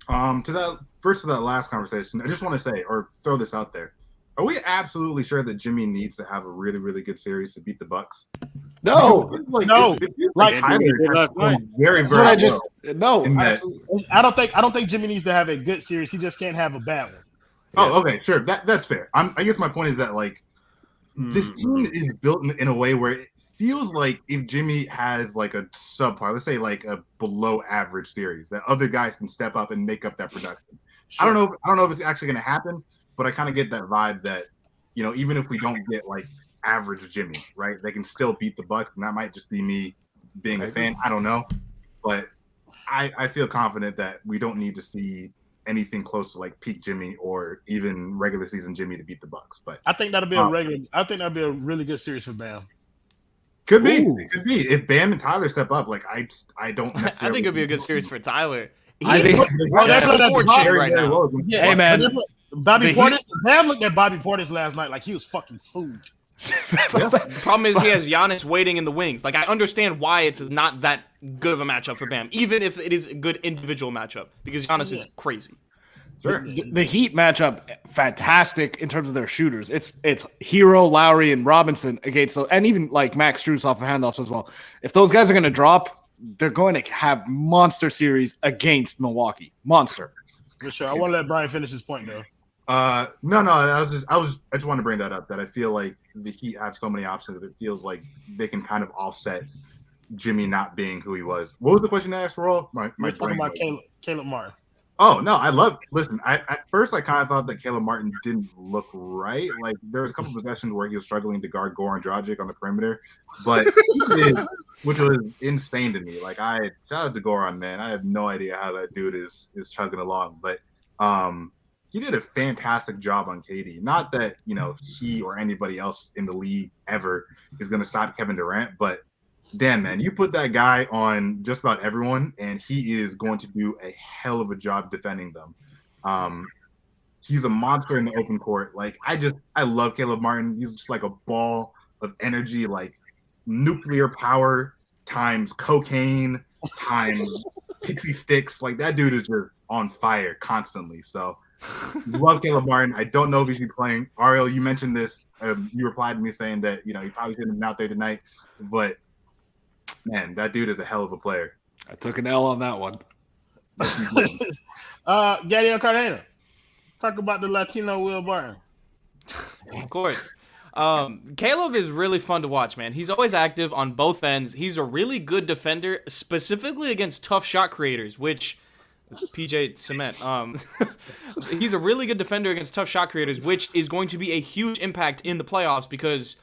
To that last conversation, I just want to say or throw this out there. Are we absolutely sure that Jimmy needs to have a really, really good series to beat the Bucks? No. Tyler, very, that's what I just no. I don't think Jimmy needs to have a good series. He just can't have a bad one. Oh, okay, sure. That's fair. I guess my point is that this team is built in a way where it feels like if Jimmy has like a subpar, let's say like a below average series, that other guys can step up and make up that production. Sure. I don't know if it's actually going to happen, but I kind of get that vibe that, even if we don't get like average Jimmy, right, they can still beat the Bucks, and that might just be me being a fan. I don't know, but I feel confident that we don't need to see anything close to like peak Jimmy or even regular season Jimmy to beat the Bucks. But I think that'll be a really good series for Bam. Could be. It could be. If Bam and Tyler step up, I don't necessarily I think it'd be a good series for Tyler. That's right now. Yeah, hey man, Bobby Portis. Bam looked at Bobby Portis last night like he was fucking food. The problem is he has Giannis waiting in the wings. Like, I understand why it's not that good of a matchup for Bam, even if it is a good individual matchup, because Giannis is crazy. Sure. The Heat matchup, fantastic in terms of their shooters. It's Herro, Lowry, and Robinson against those, and even like Max Strus off of handoffs as well. If those guys are going to drop, they're going to have monster series against Milwaukee. Monster. For sure. I want to let Brian finish his point though. No. I just want to bring that up. That I feel like the Heat have so many options that it feels like they can kind of offset Jimmy not being who he was. What was the question I asked for all? We're talking about Caleb Martin. Oh no, listen, at first I kind of thought that Caleb Martin didn't look right. Like there was a couple possessions where he was struggling to guard Goran Dragic on the perimeter, but he did, which was insane to me. Like shout out to Goran, man. I have no idea how that dude is chugging along, but he did a fantastic job on KD. Not that he or anybody else in the league ever is going to stop Kevin Durant, but damn, man, you put that guy on just about everyone, and he is going to do a hell of a job defending them. He's a monster in the open court. Like, I love Caleb Martin. He's just like a ball of energy, like nuclear power times cocaine times pixie sticks. Like, that dude is just on fire constantly. So, love Caleb Martin. I don't know if he's playing. Ariel, you mentioned this. You replied to me saying that, he probably shouldn't have been out there tonight, but man, that dude is a hell of a player. I took an L on that one. Gadiel Cartagena, talk about the Latino Will Barton. Of course. Caleb is really fun to watch, man. He's always active on both ends. He's a really good defender, specifically against tough shot creators, which PJ Cement. He's a really good defender against tough shot creators, which is going to be a huge impact in the playoffs because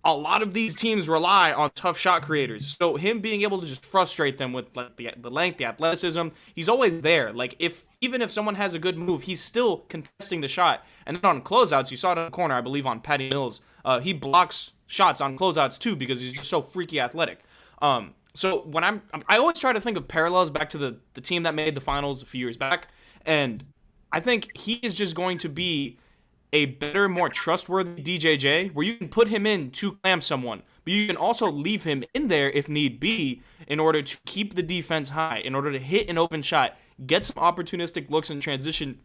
a lot of these teams rely on tough shot creators. So him being able to just frustrate them with like the length, the athleticism, he's always there. Like even if someone has a good move, he's still contesting the shot. And then on closeouts, you saw it in the corner, I believe on Patty Mills. He blocks shots on closeouts too because he's just so freaky athletic. So when I always try to think of parallels back to the team that made the finals a few years back, and I think he is just going to be a better, more trustworthy DJJ, where you can put him in to clamp someone, but you can also leave him in there if need be in order to keep the defense high, in order to hit an open shot, get some opportunistic looks in transition,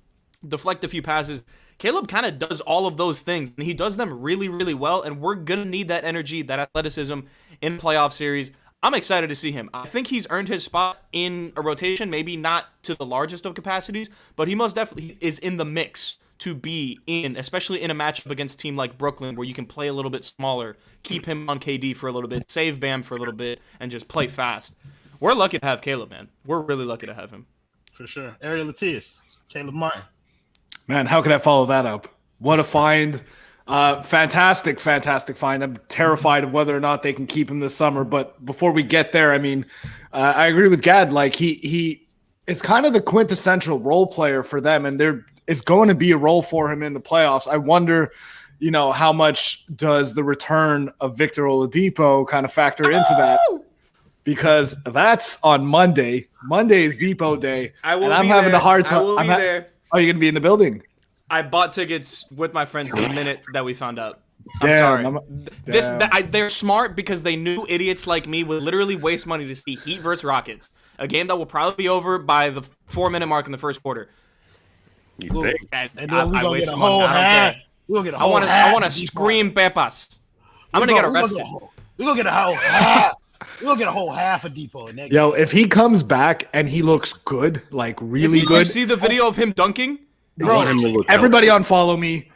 deflect a few passes. Caleb kind of does all of those things, and he does them really, really well, and we're going to need that energy, that athleticism in playoff series. I'm excited to see him. I think he's earned his spot in a rotation, maybe not to the largest of capacities, but he most definitely is in the mix to be in, especially in a matchup against a team like Brooklyn where you can play a little bit smaller, keep him on KD for a little bit, save Bam for a little bit, and just play fast. We're lucky to have Caleb, man. We're really lucky to have him. For sure. Ariel Latias, Caleb Martin. Man, how could I follow that up? What a find. Fantastic find. I'm terrified of whether or not they can keep him this summer. But before we get there, I mean, I agree with Gad. Like he is kind of the quintessential role player for them, and there is going to be a role for him in the playoffs. I wonder, how much does the return of Victor Oladipo kind of factor into that? Because that's on Monday. Monday is Depot Day. I'm having a hard time. I will be there. Are you going to be in the building? I bought tickets with my friends the minute that we found out. Damn, I'm sorry. They're smart because they knew idiots like me would literally waste money to see Heat versus Rockets, a game that will probably be over by the 4-minute mark in the first quarter. You think? And then we're going to get a whole half. We're going to get a whole half. I want to scream Pepas. I'm going to get arrested. We're going to get a whole half. We're going to get a whole half of Depot in that game. Yo, if he comes back and he looks good, like really good. You see the video of him dunking? Bro, everybody unfollow me.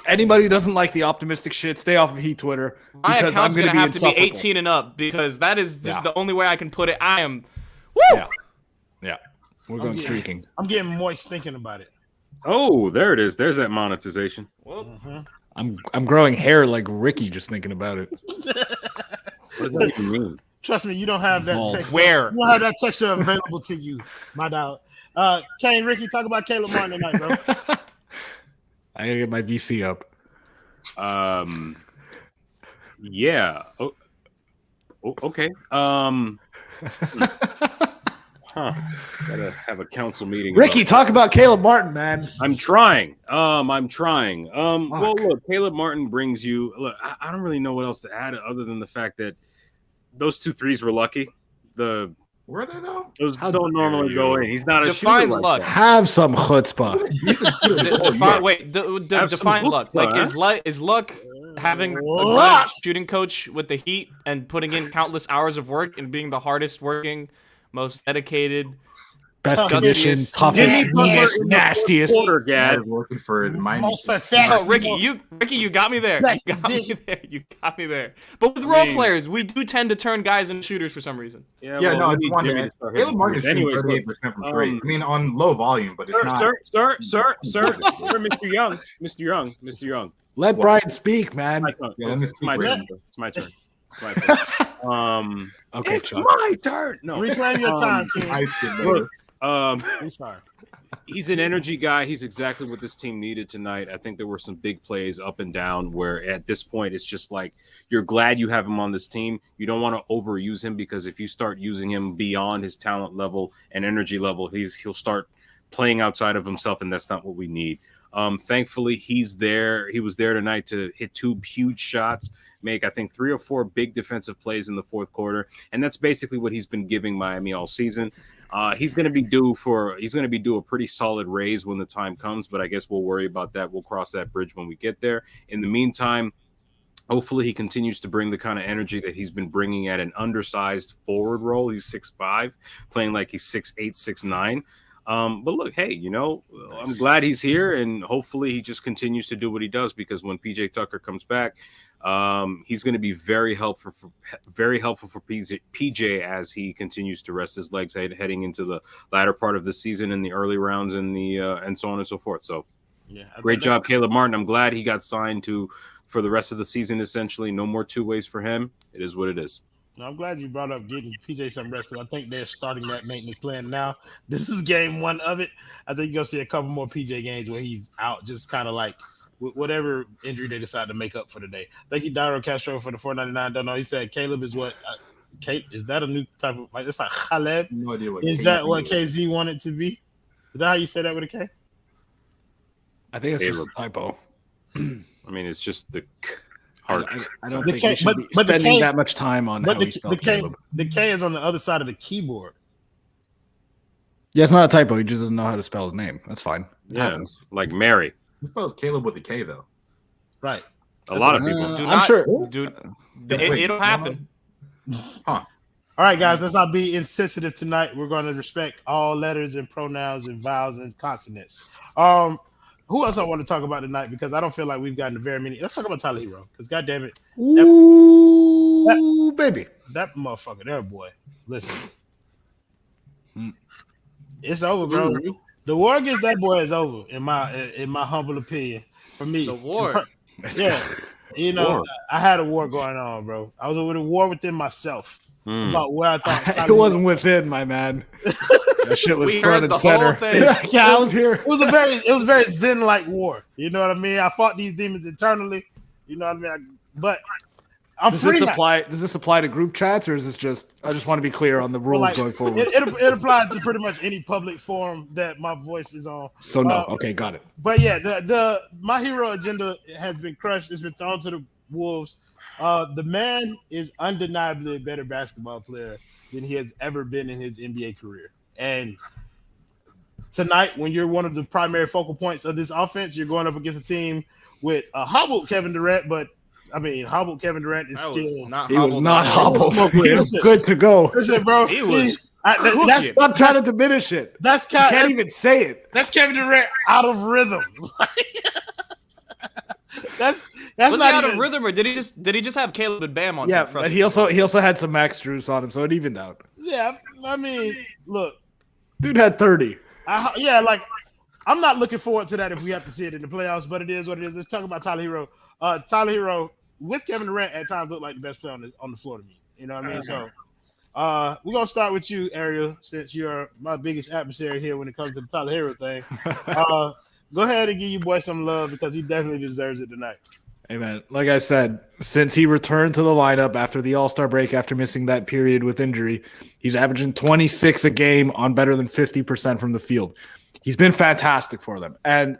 Anybody who doesn't like the optimistic shit, stay off of Heat Twitter. My because account's I'm going to have to be insufferable. 18 and up because that is just the only way I can put it. I am. Woo! Yeah. We're going streaking. I'm getting moist thinking about it. Oh, there it is. There's that monetization. I'm growing hair like Ricky just thinking about it. What does that even mean? Trust me, you don't have that texture. Where? You don't have that texture available to you, my dog. Kane, Ricky, talk about Caleb Martin tonight, bro. I gotta get my VC up. Yeah. Okay. Gotta have a council meeting. Ricky, talk about Caleb Martin, man. I'm trying. Well, look, Caleb Martin brings you. Look, I don't really know what else to add other than the fact that those 2 threes were lucky. Were they though? Those don't normally go in. He's not a Define shooter like luck. that. Have some chutzpah. Define luck. Like, is luck having a good shooting coach with the Heat and putting in countless hours of work and being the hardest working, most dedicated, Best condition, toughest, meanest, nastiest. Gad working for the Miami. Most pathetic. Oh, Ricky, you got me there. You got me there. But with role players, we do tend to turn guys into shooters for some reason. I just wanted to add. Caleb Martin is shooting 38% from three. I mean, on low volume, but it's not. Sir, Mr. Young. Let Brian speak, man. It's my turn. Okay, it's Chuck. my turn. No, Reclaim your time, King. Look, I'm sorry. he's an energy guy. He's exactly what this team needed tonight. I think there were some big plays up and down where at this point it's just like you're glad you have him on this team. You don't want to overuse him because if you start using him beyond his talent level and energy level, he'll start playing outside of himself, and that's not what we need. Thankfully, he's there. He was there tonight to hit 2 huge shots, make I think 3 or 4 big defensive plays in the fourth quarter, and that's basically what he's been giving Miami all season. He's going to be due a pretty solid raise when the time comes, but I guess we'll worry about that. We'll cross that bridge when we get there. In the meantime, hopefully he continues to bring the kind of energy that he's been bringing at an undersized forward role. He's 6'5", playing like he's 6'8", 6'9". But look, hey, I'm glad he's here, and hopefully he just continues to do what he does because when PJ Tucker comes back, he's going to be very helpful for PJ as he continues to rest his legs heading into the latter part of the season in the early rounds and so on and so forth. So Yeah, Great job, Caleb Martin. I'm glad he got signed for the rest of the season, essentially. No more two ways for him. It is what it is. I'm glad you brought up getting PJ some rest because I think they're starting that maintenance plan now. This is game one of it. I think you're going to see a couple more PJ games where he's out just kind of like whatever injury they decide to make up for today. Thank you, Dairo Castro, for the $4.99. Don't know. He said Caleb is what Kate is that a new type of like? It's like Caleb. No idea what. Is that what KZ wanted to be? Is that how you say that with a K? I think it's Caleb. just a typo. I mean, it's just the hard. I don't The think K- we should but- be but the spending K- that much time on But how we spell Caleb. the K is on the other side of the keyboard. Yeah, it's not a typo. He just doesn't know how to spell his name. That's fine. It Yeah, happens. like Mary. He spells Caleb with a K though. Right. A lot of people. Do I'm not, sure. Dude, Wait, it'll happen. Huh? All right, guys, let's not be insensitive tonight. We're going to respect all letters and pronouns and vowels and consonants. Who else I want to talk about tonight? Because I don't feel like we've gotten very many. Let's talk about Tyler Herro. Because goddamn it, Ooh, baby. that motherfucker there, boy. Listen, it's over, bro. The war against that boy is over, in my humble opinion. For me, The war. Yeah, you know, War. I had a war going on, bro. I was with a war within myself about where I thought It wasn't within, my man. That shit was We front heard and the center. whole thing. Yeah, I was here. It was a very Zen-like war. You know what I mean? I fought these demons internally. You know what I mean? But I'm Does free this now. apply? Does this apply to group chats, or is this just? I just want to be clear on the rules Like, going forward. it applies to pretty much any public forum that my voice is on. So no, okay, got it. But yeah, the my hero agenda has been crushed. It's been thrown to the wolves. The man is undeniably a better basketball player than he has ever been in his NBA career. And tonight, when you're one of the primary focal points of this offense, you're going up against a team with a hobbled Kevin Durant, but I mean, hobbled Kevin Durant is still. He was not hobbled. Smoke He with was it. good to go. Listen, bro. He was That's Stop trying to diminish it. that's You can't Kevin. even say it. That's Kevin Durant out of rhythm. that's Was he not out even, of rhythm, or did he just have Caleb and Bam on? Yeah, him? but he also had some Max Drews on him, so it evened out. Yeah, I mean, look, Dude had 30. like I'm not looking forward to that if we have to see it in the playoffs, but it is what it is. Let's talk about Tyler Herro. Tyler Herro with Kevin Durant at times looked like the best player on the floor to me. You know what I mean? So we're gonna start with you, Ariel, since you're my biggest adversary here when it comes to the Tyler Herro thing. Go ahead and give your boy some love because he definitely deserves it tonight. Hey, man, like I said, since he returned to the lineup after the All-Star break after missing that period with injury, he's averaging 26 a game on better than 50% from the field. He's been fantastic for them. And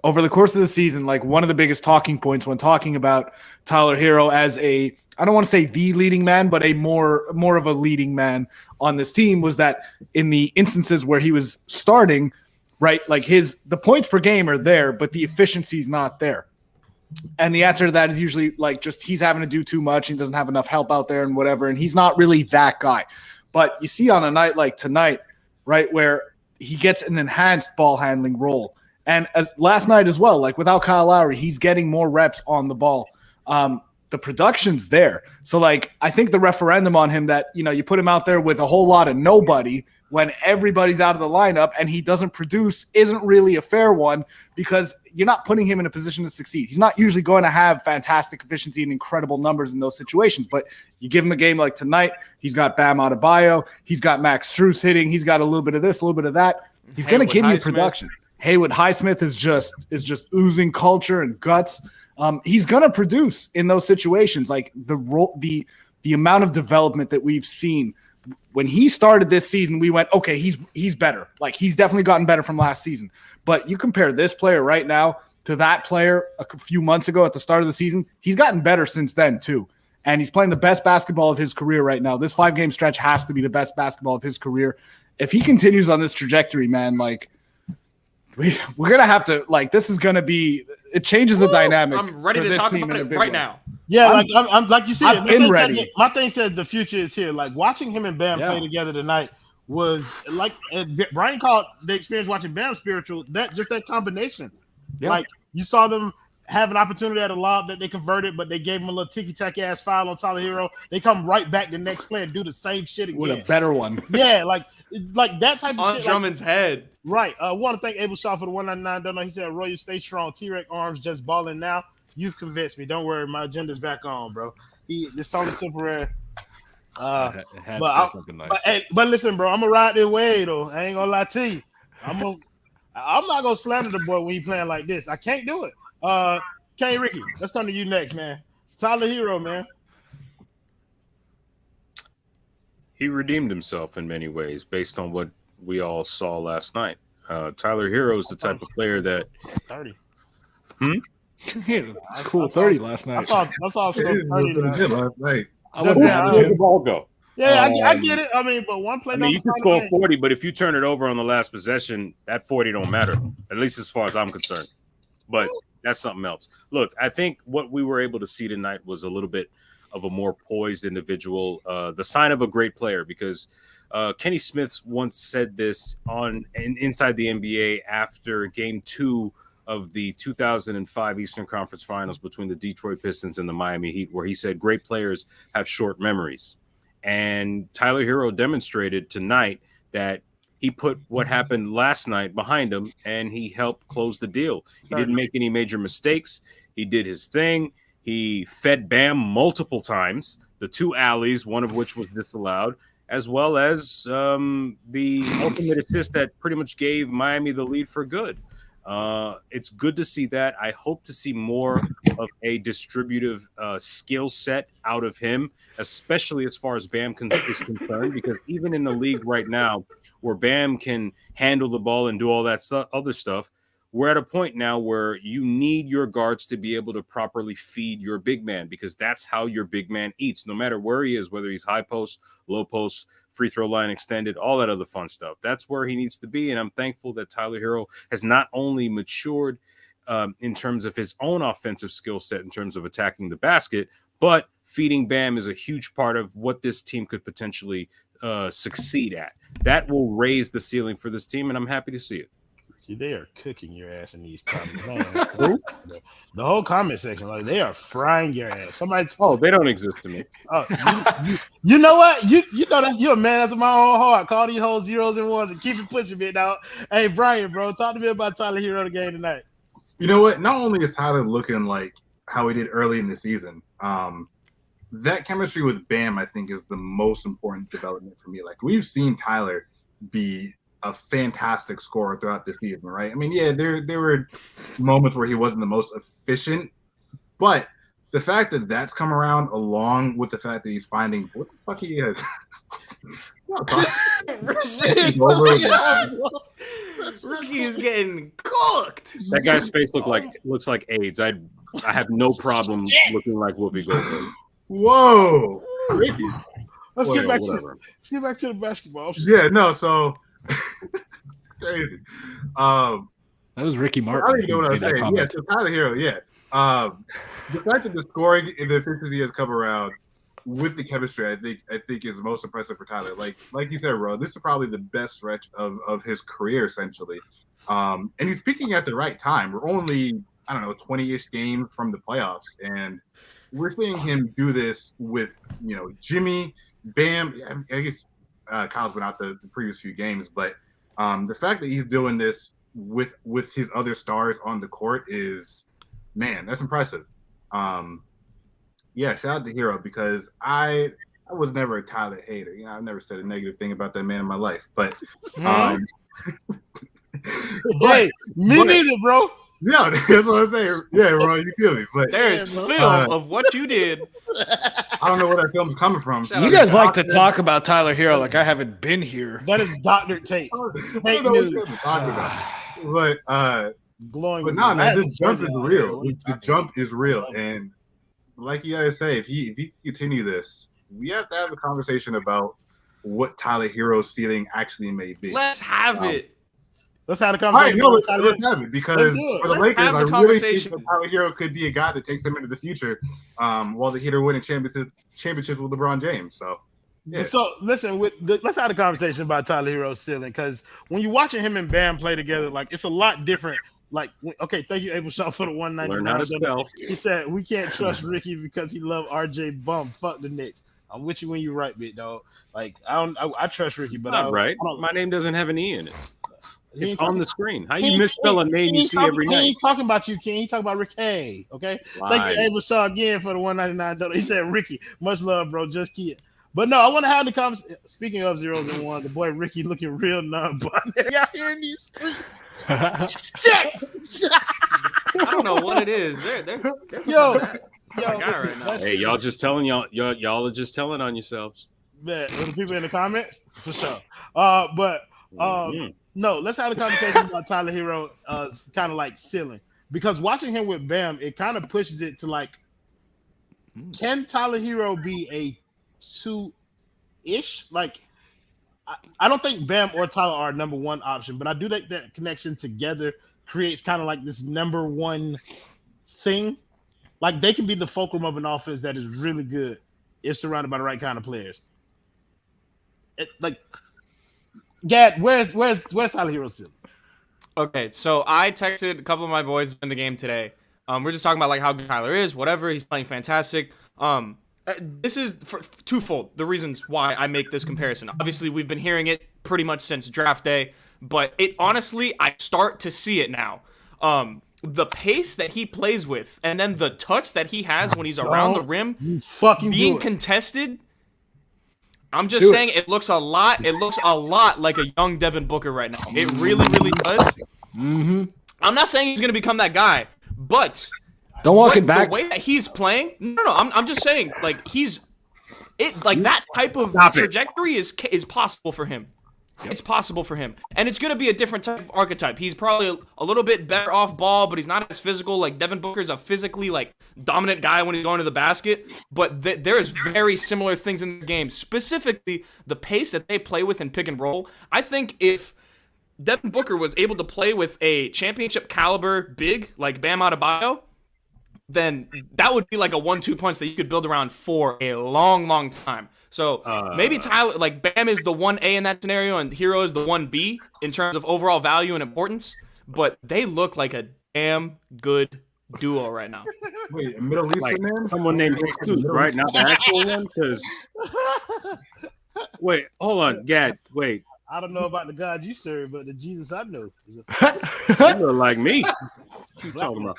over the course of the season, like one of the biggest talking points when talking about Tyler Herro as I don't want to say the leading man, but a more of a leading man on this team was that in the instances where he was starting, right, like the points per game are there, but the efficiency is not there. And the answer to that is usually like just he's having to do too much. He doesn't have enough help out there and whatever. And he's not really that guy. But you see on a night like tonight, right, where he gets an enhanced ball handling role. And as last night as well, like without Kyle Lowry, he's getting more reps on the ball. The production's there. So like, I think the referendum on him that, you know, you put him out there with a whole lot of nobody when everybody's out of the lineup and he doesn't produce isn't really a fair one because you're not putting him in a position to succeed. He's not usually going to have fantastic efficiency and incredible numbers in those situations, but you give him a game like tonight, he's got Bam Adebayo, he's got Max Strus hitting, he's got a little bit of this, a little bit of that. He's going to give you production. Haywood Highsmith is just oozing culture and guts. He's going to produce in those situations. Like the amount of development that we've seen when he started this season, we went, okay, he's better. Like he's definitely gotten better from last season. But you compare this player right now to that player a few months ago at the start of the season, he's gotten better since then too. And he's playing the best basketball of his career right now. This 5-game stretch has to be the best basketball of his career. If he continues on this trajectory, man, like we're going to have to, like, this is going to be, it changes the dynamic. I'm ready to talk about it right now. Yeah, I'm like you said. I've been ready. My thing said the future is here. Like watching him and Bam play together tonight was like Brian called the experience watching Bam spiritual. That combination. Yeah. Like you saw them have an opportunity at a lob that they converted, but they gave him a little ticky-tacky ass foul on Tyler Herro. They come right back the next play and do the same shit again. With a better one. Yeah, like that type of on shit. Drummond's head. Right. I want to thank Abel Shaw for the 199 donut. He said, Roy, you stay strong. T-Rex arms just balling now. You've convinced me. Don't worry. My agenda's back on, bro. This only temporary. It had to say something nice. But listen, bro, I'm going to ride this way, though. I ain't going to lie to you. I'm not going to slander the boy when he playing like this. I can't do it. K. Ricky, let's come to you next, man. Tyler Herro, man. He redeemed himself in many ways based on what we all saw last night. Tyler Herro is the type of player that 30. He had a cool 30 last night. I saw 30 last night. where did the ball go? Yeah, I get it. I mean, but one play. I mean, you can score 40, but if you turn it over on the last possession, that 40 don't matter, at least as far as I'm concerned. But that's something else. Look, I think what we were able to see tonight was a little bit of a more poised individual, the sign of a great player, because Kenny Smith once said this inside the NBA after Game 2 of the 2005 Eastern Conference Finals between the Detroit Pistons and the Miami Heat, where he said great players have short memories. And Tyler Herro demonstrated tonight that he put what happened last night behind him, and he helped close the deal. He didn't make any major mistakes. He did his thing. He fed Bam multiple times, the 2 alleys, one of which was disallowed, as well as the ultimate assist that pretty much gave Miami the lead for good. It's good to see that. I hope to see more of a distributive skill set out of him, especially as far as Bam is concerned, because even in the league right now where Bam can handle the ball and do all that other stuff, we're at a point now where you need your guards to be able to properly feed your big man, because that's how your big man eats, no matter where he is, whether he's high post, low post, free throw line extended, all that other fun stuff. That's where he needs to be. And I'm thankful that Tyler Herro has not only matured in terms of his own offensive skill set, in terms of attacking the basket, but feeding Bam is a huge part of what this team could potentially succeed at. That will raise the ceiling for this team, and I'm happy to see it. They are cooking your ass in these comments. Man, the whole comment section, like they are frying your ass. They don't exist to me. You know what? You know you're a man after my own heart. Call these whole zeros and ones and keep it pushing me now. Hey, Brian, bro, talk to me about Tyler Herro the game tonight. You know what? Not only is Tyler looking like how he did early in the season, that chemistry with Bam, I think, is the most important development for me. Like, we've seen Tyler be a fantastic scorer throughout the season, right? I mean, yeah, there were moments where he wasn't the most efficient, but the fact that that's come around along with the fact that he's finding what the fuck he is. Rookie is getting cooked. That guy's face looks like AIDS. I have no problem looking like Whoopi Goldberg. Whoa, Ricky. Let's get back to the basketball. Yeah, no, so crazy. That was Ricky Martin. I don't even know what I was saying. Yeah, so Tyler Herro, yeah. The fact that the scoring and the efficiency has come around with the chemistry, I think is most impressive for Tyler. Like you said, bro, this is probably the best stretch of his career, essentially. And he's peaking at the right time. We're only, 20-ish games from the playoffs, and we're seeing him do this with, Jimmy, Bam. I guess Kyle's been out the previous few games, but the fact that he's doing this with his other stars on the court is, man, that's impressive. Shout out to Herro, because I was never a Tyler hater. I've never said a negative thing about that man in my life, but hey, me neither, bro. Yeah, that's what I'm saying. Yeah, bro, you feel me. But there is film of what you did. I don't know where that film's coming from. You guys like to talk about Tyler Herro like I haven't been here. That is Dr. Tate. Fake news. But glowing. But nah, man, this jump is real. The jump is real, and like you guys say, if he continue this, we have to have a conversation about what Tyler Herro's ceiling actually may be. Let's have it. Let's have a conversation. Let's have it, because for the Lakers, I really think that Tyler Herro could be a guy that takes them into the future, while the Heat are winning championships with LeBron James. So, yeah. So listen, let's have a conversation about Tyler Herro's ceiling, because when you're watching him and Bam play together, like, it's a lot different Okay, thank you, Abel Shaw, for the 199. Learn how to spell. He said we can't trust Ricky because he loved RJ Bum. Fuck the Knicks. I'm with you when you're right, big dog. Like I trust Ricky, but Not right. My name doesn't have an E in it. It's on the screen. How you misspell a name you see every night? He ain't talking about you, King. He talking about Ricky. Okay. Thank you, Abel Shaw, again for the 199. He said, Ricky, much love, bro. Just kid. But no, I want to have the conversation. Speaking of zeros and one, the boy Ricky looking real non-binary out here in these streets. Shit. I don't know what it is. There's Yo, right now. Hey, y'all just telling y'all are just telling on yourselves. Man, the people in the comments for sure. No, let's have a conversation about Tyler Herro kind of like ceiling, because watching him with Bam, it kind of pushes it to like, can Tyler Herro be a 2-ish? Like, I don't think Bam or Tyler are number one option, but I do think that connection together creates kind of like this number one thing. Like, they can be the fulcrum of an offense that is really good if surrounded by the right kind of players. Gad, where's Tyler Herro's ceiling? Okay, so I texted a couple of my boys in the game today. We're just talking about like how good Tyler is, whatever. He's playing fantastic. This is for twofold, the reasons why I make this comparison. Obviously, we've been hearing it pretty much since draft day, but it honestly, I start to see it now. The pace that he plays with, and then the touch that he has when he's around the rim, being contested. I'm just saying it looks a lot. It looks a lot like a young Devin Booker right now. It really, really does. Mm-hmm. I'm not saying he's gonna become that guy, but don't walk it back. The way that he's playing, no. I'm just saying, like that type of trajectory is possible for him. Yep. It's possible for him, and it's gonna be a different type of archetype. He's probably a little bit better off ball, but he's not as physical. Like Devin Booker's a physically like dominant guy when he's going to the basket, but there's very similar things in the game. Specifically, the pace that they play with in pick and roll. I think if Devin Booker was able to play with a championship caliber big like Bam Adebayo, then that would be like a 1-2 punch that you could build around for a long, long time. So maybe Tyler, like Bam is the 1A in that scenario, and Herro is the 1B in terms of overall value and importance. But they look like a damn good duo right now. Wait, a Middle Eastern man? Someone named Jesus, right? Not the actual one? Because wait, hold on, Gad. Wait. I don't know about the God you serve, but the Jesus I know. You look like me. What you talking about?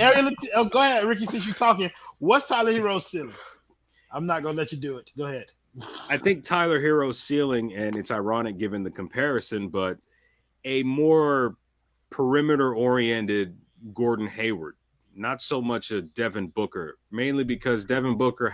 Ariel, go ahead, Ricky. Since you're talking, what's Tyler Herro's ceiling? I'm not gonna let you do it. Go ahead. I think Tyler Herro's ceiling, and it's ironic given the comparison, but a more perimeter-oriented Gordon Hayward, not so much a Devin Booker, mainly because Devin Booker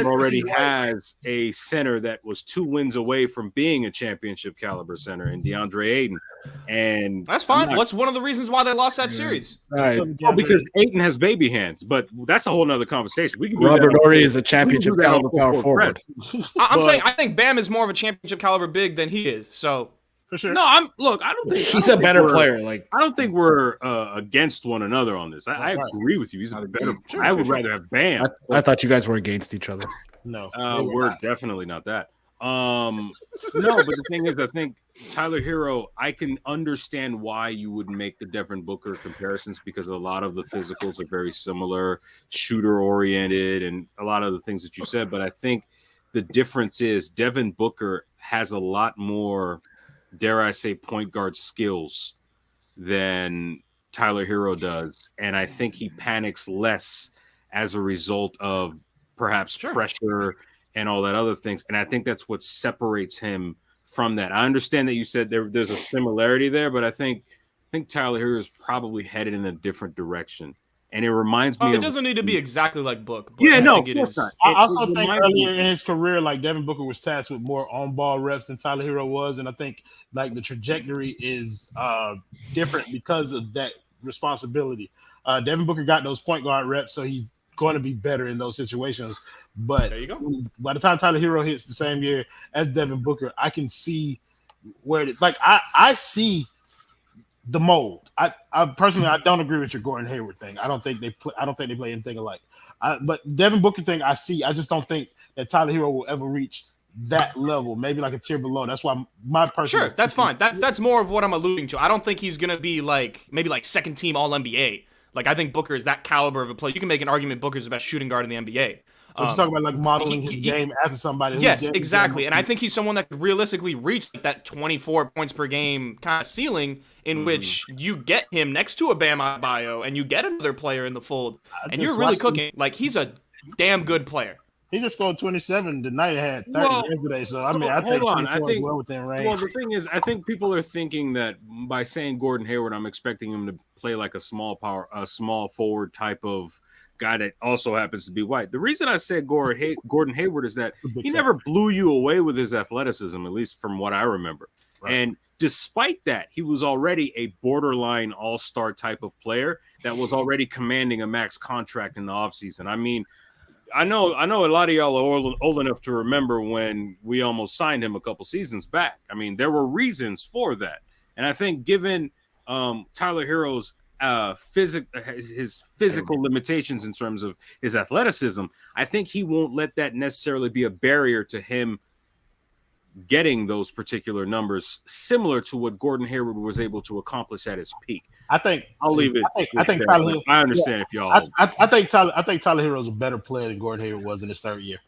already has a center that was 2 wins away from being a championship caliber center in DeAndre Ayton. And that's fine. What's one of the reasons why they lost that series? Right. Well, because Ayton has baby hands, but that's a whole nother conversation. Robert Horry is a championship caliber power forward. I'm saying I think Bam is more of a championship caliber big than he is. So for sure. No, I don't think he's a better player. Like I don't think we're against one another on this. I agree with you. He's a better. I would rather have Bam. I thought you guys were against each other. No, we're definitely not that. No, but the thing is, I think Tyler Herro, I can understand why you would make the Devin Booker comparisons because a lot of the physicals are very similar, shooter oriented, and a lot of the things that you said. But I think the difference is Devin Booker has a lot more, dare I say, point guard skills than Tyler Herro does. And I think he panics less as a result of perhaps pressure and all that other things. And I think that's what separates him from that. I understand that you said there's a similarity there, but I think Tyler Herro is probably headed in a different direction. And it reminds me it doesn't need to be exactly like Book. Yeah, no, it is. I also think earlier in his career, like Devin Booker was tasked with more on-ball reps than Tyler Herro was, and I think like the trajectory is different because of that responsibility. Devin Booker got those point guard reps, so he's going to be better in those situations. But there you go. By the time Tyler Herro hits the same year as Devin Booker, I can see where it is. Like I see the mold. I personally I don't agree with your Gordon Hayward thing. I don't think they play anything alike. But Devin Booker thing I see. I just don't think that Tyler Herro will ever reach that level, maybe like a tier below. That's why my personal. Sure, that's fine. That's more of what I'm alluding to. I don't think he's gonna be maybe second team All NBA. Like I think Booker is that caliber of a player. You can make an argument Booker's the best shooting guard in the NBA. So you're talking about like modeling his game after somebody. Yes, exactly. And I think he's someone that could realistically reach that 24 points per game kind of ceiling in which you get him next to a Bam Adebayo and you get another player in the fold and you're really cooking. Like he's a damn good player. He just scored 27 tonight. Had 30 yesterday. So I mean, I think 24 is well within range. Well, the thing is, I think people are thinking that by saying Gordon Hayward, I'm expecting him to play like a small forward type of guy that also happens to be white. The reason I said Gordon Hayward is that he never blew you away with his athleticism, at least from what I remember. Right. And despite that, he was already a borderline all-star type of player that was already commanding a max contract in the offseason. I mean, I know a lot of y'all are old enough to remember when we almost signed him a couple seasons back. I mean, there were reasons for that. And I think given Tyler Herro's his physical limitations in terms of his athleticism, I think he won't let that necessarily be a barrier to him getting those particular numbers, similar to what Gordon Hayward was able to accomplish at his peak. I'll leave it. I think Tyler. I understand if y'all. I think Tyler Herro is a better player than Gordon Hayward was in his third year.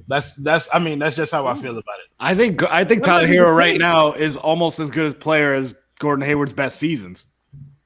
That's just how I feel about it. I think Tyler Herro right now is almost as good a player as Gordon Hayward's best seasons.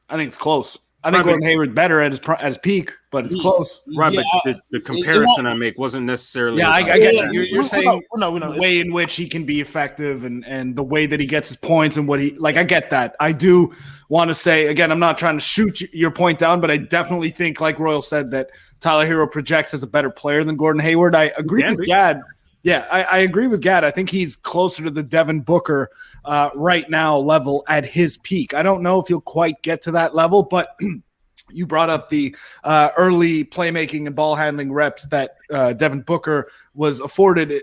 I think it's close. I think Gordon Hayward's better at his peak, but it's close. Right, but the comparison I make wasn't necessarily. Yeah, I get you. You're saying the way in which he can be effective and the way that he gets his points and what he like. I get that. I do want to say again, I'm not trying to shoot your point down, but I definitely think, like Royal said, that Tyler Herro projects as a better player than Gordon Hayward. I agree with Gad. Yeah, I agree with Gad. I think he's closer to the Devin Booker right now level at his peak. I don't know if he'll quite get to that level, but you brought up the early playmaking and ball handling reps that Devin Booker was afforded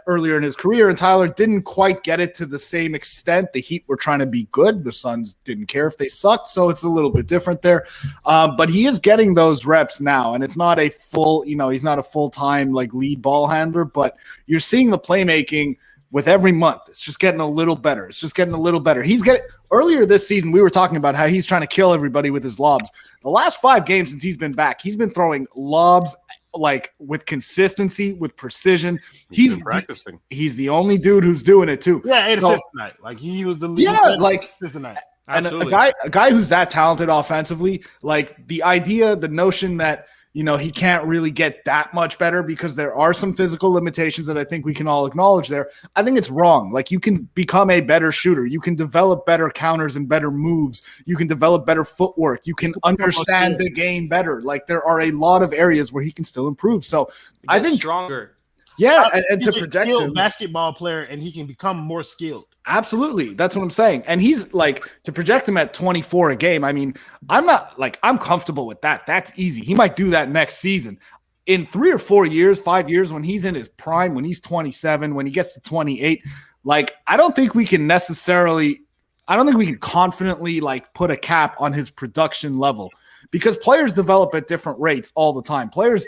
earlier in his career, and Tyler didn't quite get it to the same extent. The Heat were trying to be good. The Suns didn't care if they sucked, so it's a little bit different there. But he is getting those reps now, and it's not a full, he's not a full-time like lead ball handler, but you're seeing the playmaking with every month. It's just getting a little better. Earlier this season, we were talking about how he's trying to kill everybody with his lobs. The last 5 games since he's been back, he's been throwing lobs like with consistency, with precision. He's practicing. He's the only dude who's doing it too. Yeah, 8 assists tonight. Like he was the lead. Yeah, like tonight. And a guy who's that talented offensively, like the idea, the notion that he can't really get that much better because there are some physical limitations that I think we can all acknowledge there. I think it's wrong. Like you can become a better shooter. You can develop better counters and better moves. You can develop better footwork. You can understand the game better. Like there are a lot of areas where he can still improve. So I think stronger. Yeah, and to he's project a him, basketball player, and he can become more skilled. Absolutely. That's what I'm saying. And he's like, to project him at 24 a game. I mean, I'm comfortable with that. That's easy. He might do that next season. In 3 or 4 years, 5 years, when he's in his prime, when he's 27, when he gets to 28, like, I don't think we can confidently like put a cap on his production level, because players develop at different rates all the time. Players,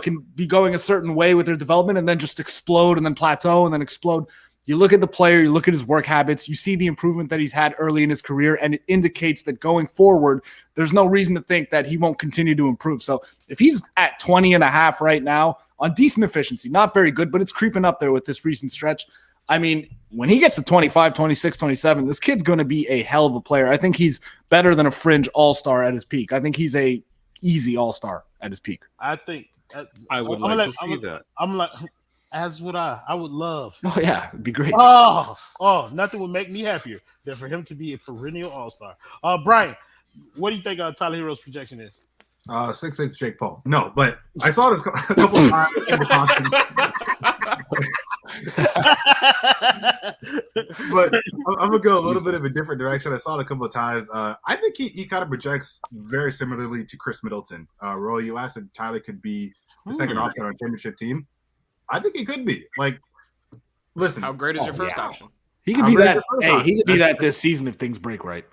can be going a certain way with their development and then just explode and then plateau and then explode. You look at the player, you look at his work habits, you see the improvement that he's had early in his career, and it indicates that going forward, there's no reason to think that he won't continue to improve. So if he's at 20 and a half right now on decent efficiency, not very good, but it's creeping up there with this recent stretch. I mean, when he gets to 25, 26, 27, this kid's going to be a hell of a player. I think he's better than a fringe all-star at his peak. I think he's a easy all-star at his peak. I think I would like to see that. I'm like, as would I would love. Oh, yeah, it'd be great. Oh, nothing would make me happier than for him to be a perennial all-star. Brian, what do you think Tyler Herro's projection is? 6'6" Jake Paul. No, but I saw it a couple of times in the conference. But I'm gonna go a little bit of a different direction. I saw it a couple of times. I think he kind of projects very similarly to Chris Middleton. Roy, you asked if Tyler could be the second option on a championship team. I think he could be. Like, listen, how great is your first option? He could be that. Hey, he could be that this season if things break right.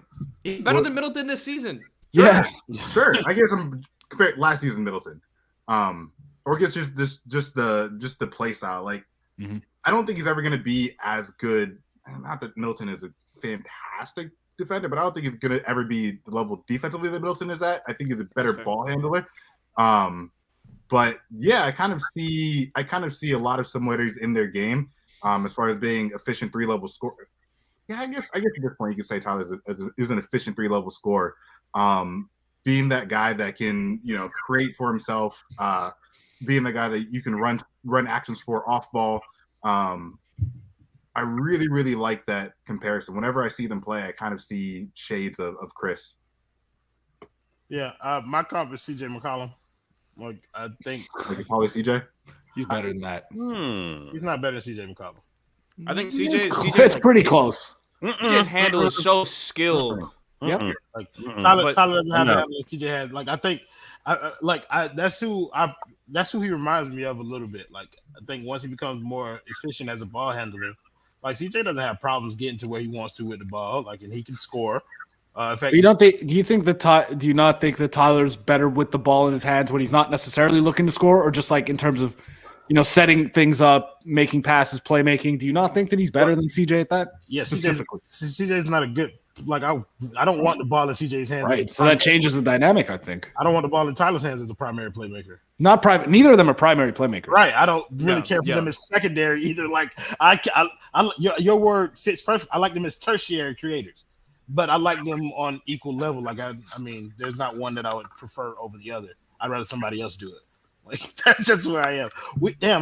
He's better than Middleton this season. Yeah, sure. I guess I'm compared last season Middleton, or I guess just the play style. Like, I don't think he's ever going to be as good. Not that Middleton is a fantastic defender, but I don't think he's going to ever be the level defensively that Middleton is at. I think he's a better ball handler. But yeah, I kind of see a lot of similarities in their game as far as being efficient 3-level scorer. Yeah, I guess at this point you can say Tyler is an efficient 3-level scorer. Being that guy that can, create for himself, being the guy that you can run actions for off ball. I really, really like that comparison. Whenever I see them play, I kind of see shades of Chris. Yeah, my comp is CJ McCollum. Like, I think probably CJ. He's better than that. He's not better than CJ McCollum. I think CJ. It's pretty close. CJ's handle is so skilled. Yep. Like Tyler doesn't have the handle that CJ has. Like, I think, that's who he reminds me of a little bit. Like, I think once he becomes more efficient as a ball handler, like CJ doesn't have problems getting to where he wants to with the ball. Like, and he can score. In fact, Do you not think that Tyler's better with the ball in his hands when he's not necessarily looking to score, or just like in terms of, setting things up, making passes, playmaking? Do you not think that he's better than CJ at that? Yeah, specifically. CJ's not a good. Like, I don't want the ball in CJ's hands. Right. So that changes the dynamic, I think. I don't want the ball in Tyler's hands as a primary playmaker. Not private. Neither of them are primary playmakers. Right. I don't really care for them as secondary either. Like, your word fits perfect. I like them as tertiary creators, but I like them on equal level. Like, I mean, there's not one that I would prefer over the other. I'd rather somebody else do it. Like, that's just where I am.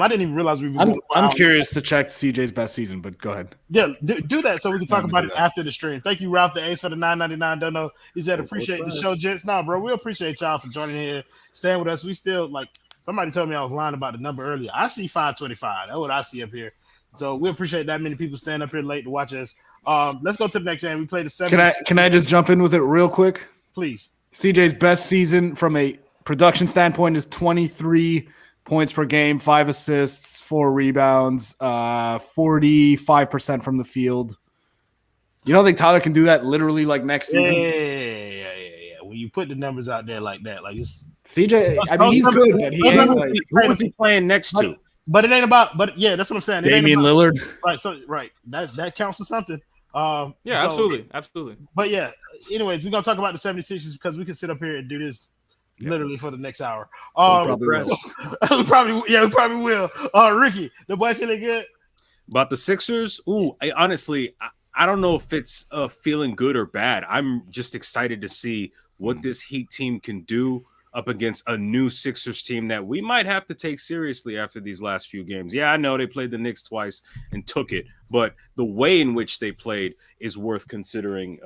I didn't even realize we were. I'm curious to check CJ's best season, but go ahead. Yeah, do that so we can talk about it after the stream. Thank you, Ralph the Ace, for the $9.99. Don't know. He said appreciate the show, gents. Nah, bro, we appreciate y'all for joining here, staying with us. We still, like, somebody told me I was lying about the number earlier. I see 525. That's what I see up here. So we appreciate that many people staying up here late to watch us. Let's go to the next game. We played the 7. Can I just jump in with it real quick? Please. CJ's best season from a production standpoint is 23 points per game, 5 assists, 4 rebounds, 45% from the field. You don't think Tyler can do that literally like next season? Yeah. When you put the numbers out there like that, like, it's CJ, I mean, he's good, but he ain't like, who is he playing next to? But it ain't about. But yeah, that's what I'm saying. Damian Lillard, right? So that counts for something. Absolutely. But yeah, anyways, we're gonna talk about the 76ers because we can sit up here and do this literally for the next hour. We probably will. Ricky, the boy feeling good about the Sixers? Ooh, honestly, I don't know if it's feeling good or bad. I'm just excited to see what this Heat team can do up against a new Sixers team that we might have to take seriously after these last few games. Yeah, I know they played the Knicks twice and took it, but the way in which they played is worth considering.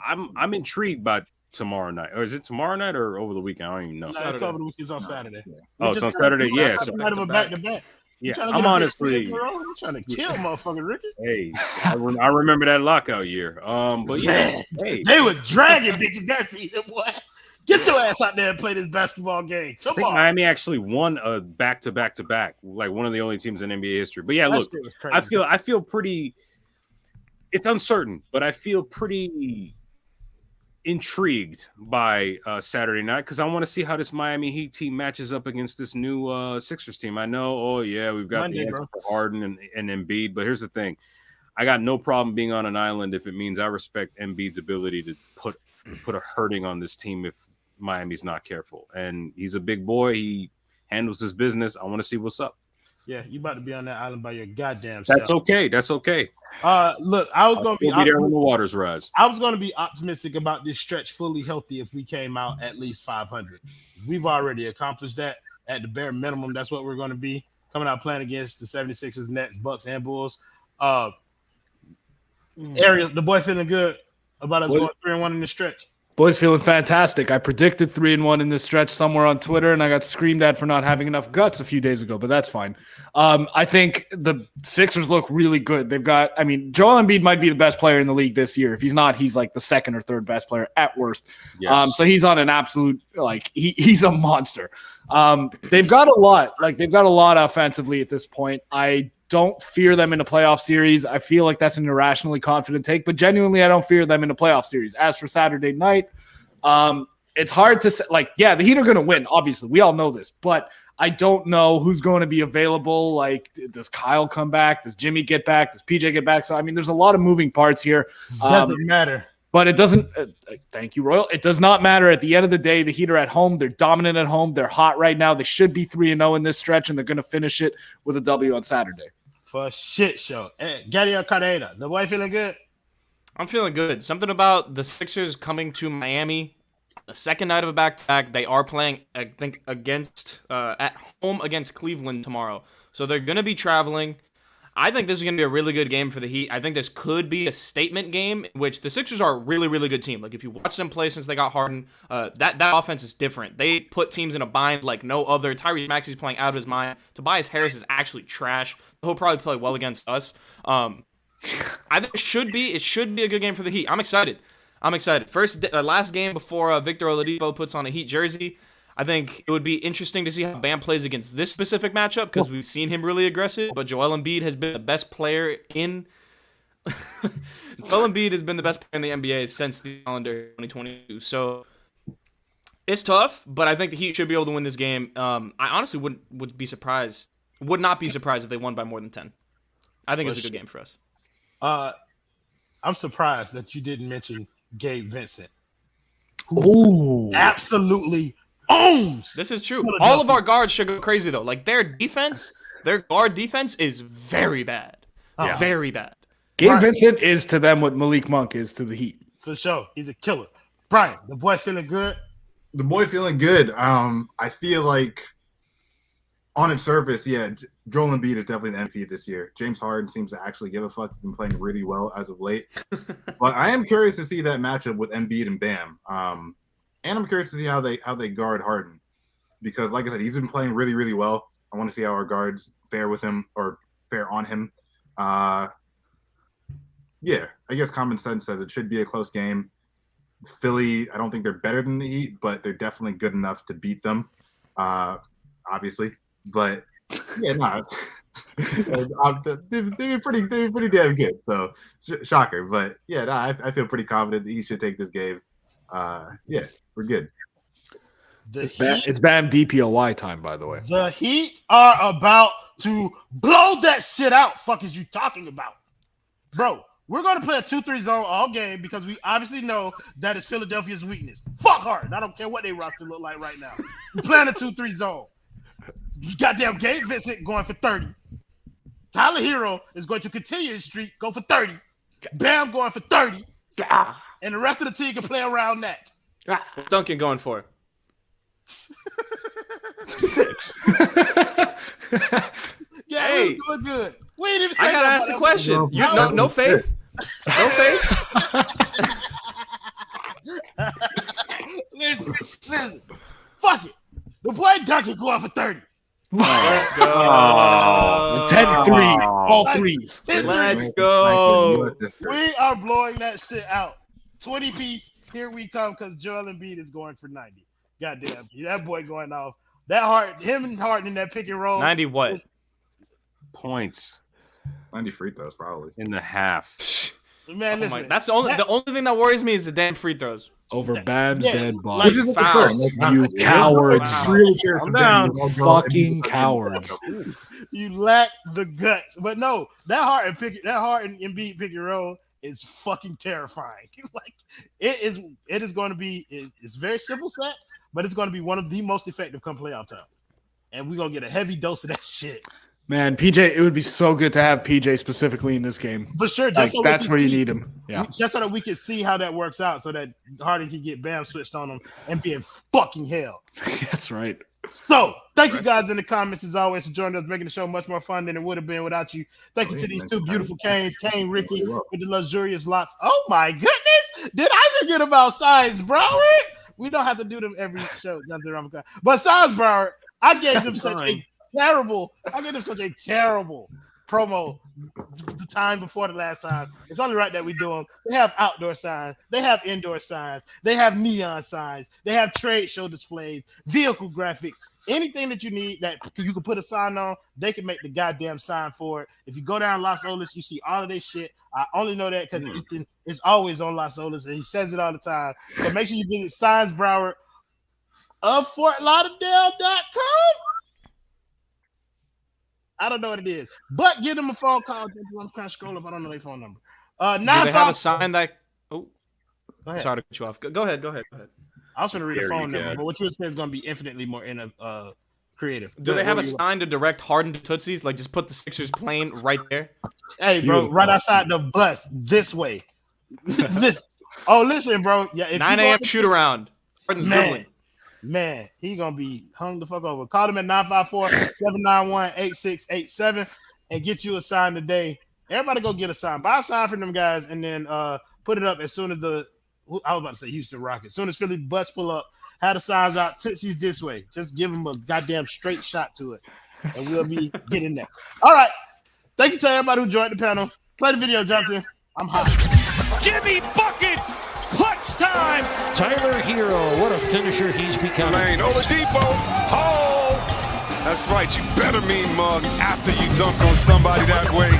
I'm intrigued by tomorrow night. Or is it tomorrow night or over the weekend? I don't even know. No, it's over the weekend. It's on Saturday. Oh, it's on Saturday. Yeah. So back to back. Yeah, I'm honestly trying to kill motherfucker Ricky. Hey, I remember that lockout year. But yeah, hey. They were dragging bitches that season, boy. Get your ass out there and play this basketball game tomorrow. I think Miami actually won a back-to-back, like one of the only teams in NBA history. But yeah, look, I feel pretty. It's uncertain, but I feel pretty intrigued by Saturday night because I want to see how this Miami Heat team matches up against this new Sixers team. I know, we've got the answer for Harden and Embiid, but here's the thing. I got no problem being on an island if it means I respect Embiid's ability to put a hurting on this team if Miami's not careful. And he's a big boy. He handles his business. I want to see what's up. Yeah, you about to be on that island by your goddamn self. That's okay. Look, I was going to be there when the waters rise. I was going to be optimistic about this stretch fully healthy if we came out at least 500. We've already accomplished that at the bare minimum. That's what we're going to be coming out playing against the 76ers, Nets, Bucks, and Bulls. Ariel, the boy feeling good about us going 3-1 in the stretch. Boys feeling fantastic. I predicted 3-1 in this stretch somewhere on Twitter, and I got screamed at for not having enough guts a few days ago, but that's fine. I think the Sixers look really good. They've got, Joel Embiid might be the best player in the league this year. If he's not, he's like the second or third best player at worst. Yes. So he's on an absolute, he's a monster. They've got a lot. They've got a lot offensively at this point. I don't fear them in a playoff series. I feel like that's an irrationally confident take, but genuinely, I don't fear them in a playoff series. As for Saturday night, it's hard to say. Like, yeah, the Heat are going to win. Obviously, we all know this, but I don't know who's going to be available. Like, does Kyle come back? Does Jimmy get back? Does PJ get back? So, I mean, there's a lot of moving parts here. Doesn't matter. But it doesn't. Thank you, Royal. It does not matter. At the end of the day, the Heat are at home. They're dominant at home. They're hot right now. They should be 3-0 in this stretch, and they're going to finish it with a W on Saturday. For a shit show. Hey, Gadiel Carrera, the boy feeling good? I'm feeling good. Something about the Sixers coming to Miami. The second night of a back-to-back, they are playing, I think, against at home against Cleveland tomorrow. So they're going to be traveling. I think this is going to be a really good game for the Heat. I think this could be a statement game, which the Sixers are a really, really good team. Like, if you watch them play since they got Harden, that offense is different. They put teams in a bind like no other. Tyrese Maxey's playing out of his mind. Tobias Harris is actually trash. He'll probably play well against us. I think it should be a good game for the Heat. I'm excited. Last game before Victor Oladipo puts on a Heat jersey. I think it would be interesting to see how Bam plays against this specific matchup because we've seen him really aggressive. But Joel Embiid has been the best player in Joel Embiid has been the best player in the NBA since the calendar 2022. So it's tough, but I think the Heat should be able to win this game. I honestly would not be surprised if they won by more than 10. I think it's a good game for us. I'm surprised that you didn't mention Gabe Vincent. Ooh. Absolutely owns. This is true. All of our guards should go crazy, though. Like, their guard defense is very bad. Very bad. Gabe Vincent is to them what Malik Monk is to the Heat. For sure. He's a killer. Brian, the boy feeling good? The boy feeling good. I feel like on its surface, yeah, Joel Embiid is definitely the MVP this year. James Harden seems to actually give a fuck. He's been playing really well as of late. But I am curious to see that matchup with Embiid and Bam. And I'm curious to see how they guard Harden. Because, like I said, he's been playing really, really well. I want to see how our guards fare with him or fare on him. Yeah, I guess common sense says it should be a close game. Philly, I don't think they're better than the Heat, but they're definitely good enough to beat them, obviously. But yeah, no, they've been pretty damn good. So shocker, but yeah, no, I feel pretty confident that he should take this game. Yeah, we're good. It's Bam DPOY time, by the way. The Heat are about to blow that shit out. Fuck is you talking about, bro? We're going to play a 2-3 zone all game because we obviously know that is Philadelphia's weakness. Fuck Harden. I don't care what their roster look like right now. We're playing a 2-3 zone. Goddamn Gabe Vincent going for 30. Tyler Herro is going to continue his streak, go for 30. Bam going for 30. And the rest of the team can play around that. What's Duncan going for? 6. Yeah, hey, we're doing good. We ain't even say I gotta ask the question. No faith? No faith? Listen. Fuck it. The boy Duncan going for 30. Let's go. 10-3. All threes. Let's go. We are blowing that shit out. 20 piece. Here we come because Joel Embiid is going for 90. Goddamn. That boy going off. Him and Harden in that pick and roll. 90 what? Points 90 free throws, probably. in the half. Man, listen. That's the only thing that worries me is the damn free throws. Over Bam's dead like body. fouls. You cowards. I'm down. Fucking cowards. You lack the guts. But no, that Harden Embiid pick and roll is fucking terrifying. Like it is going to be. It's very simple set, but it's going to be one of the most effective come playoff time. And we're gonna get a heavy dose of that shit. Man, PJ, it would be so good to have PJ specifically in this game. For sure. Like, that's where you need him. Yeah. Just so that we can see how that works out so that Harden can get Bam switched on him and be in fucking hell. That's right. So, thank you guys in the comments as always for joining us, making the show much more fun than it would have been without you. Thank you to these two beautiful Canes, Kane Ricky with the luxurious locks. Oh my goodness. Did I forget about Science Broward? We don't have to do them every show. But Science Broward, I gave them such a terrible promo the time before the last time. It's only right that we do them. They have outdoor signs. They have indoor signs. They have neon signs. They have trade show displays, vehicle graphics, anything that you need that you can put a sign on, they can make the goddamn sign for it. If you go down Los Olas, you see all of this shit. I only know that because Ethan is always on Los Olas and he says it all the time. So make sure you visit Signs Broward of FortLauderdale.com. I don't know what it is, but give them a phone call. I'm trying to scroll up. I don't know their phone number. Do they have a sign that? Oh, sorry to cut you off. Go ahead. I was going to read the phone number, but what you said is going to be infinitely more creative. Do they have a sign to direct Harden to Tootsies? Like, just put the Sixers plane right there? Hey, bro, right outside the bus, this way. Listen, bro. Yeah, if 9 a.m. shoot around. Harden's dribbling. Man, he going to be hung the fuck over. Call him at 954-791-8687 and get you a sign today. Everybody go get a sign. Buy a sign for them guys and then put it up as soon as I was about to say Houston Rockets. As soon as Philly bus pull up, have the signs out. Tootsie's this way. Just give them a goddamn straight shot to it. And we'll be getting there. All right. Thank you to everybody who joined the panel. Play the video, Jonathan. I'm hot. Jimmy buckets. Clutch time. Tyler Herro, what a finisher he's become. Lane, Oladipo. Oh, that's right. You better mean mug after you dunk on somebody that way.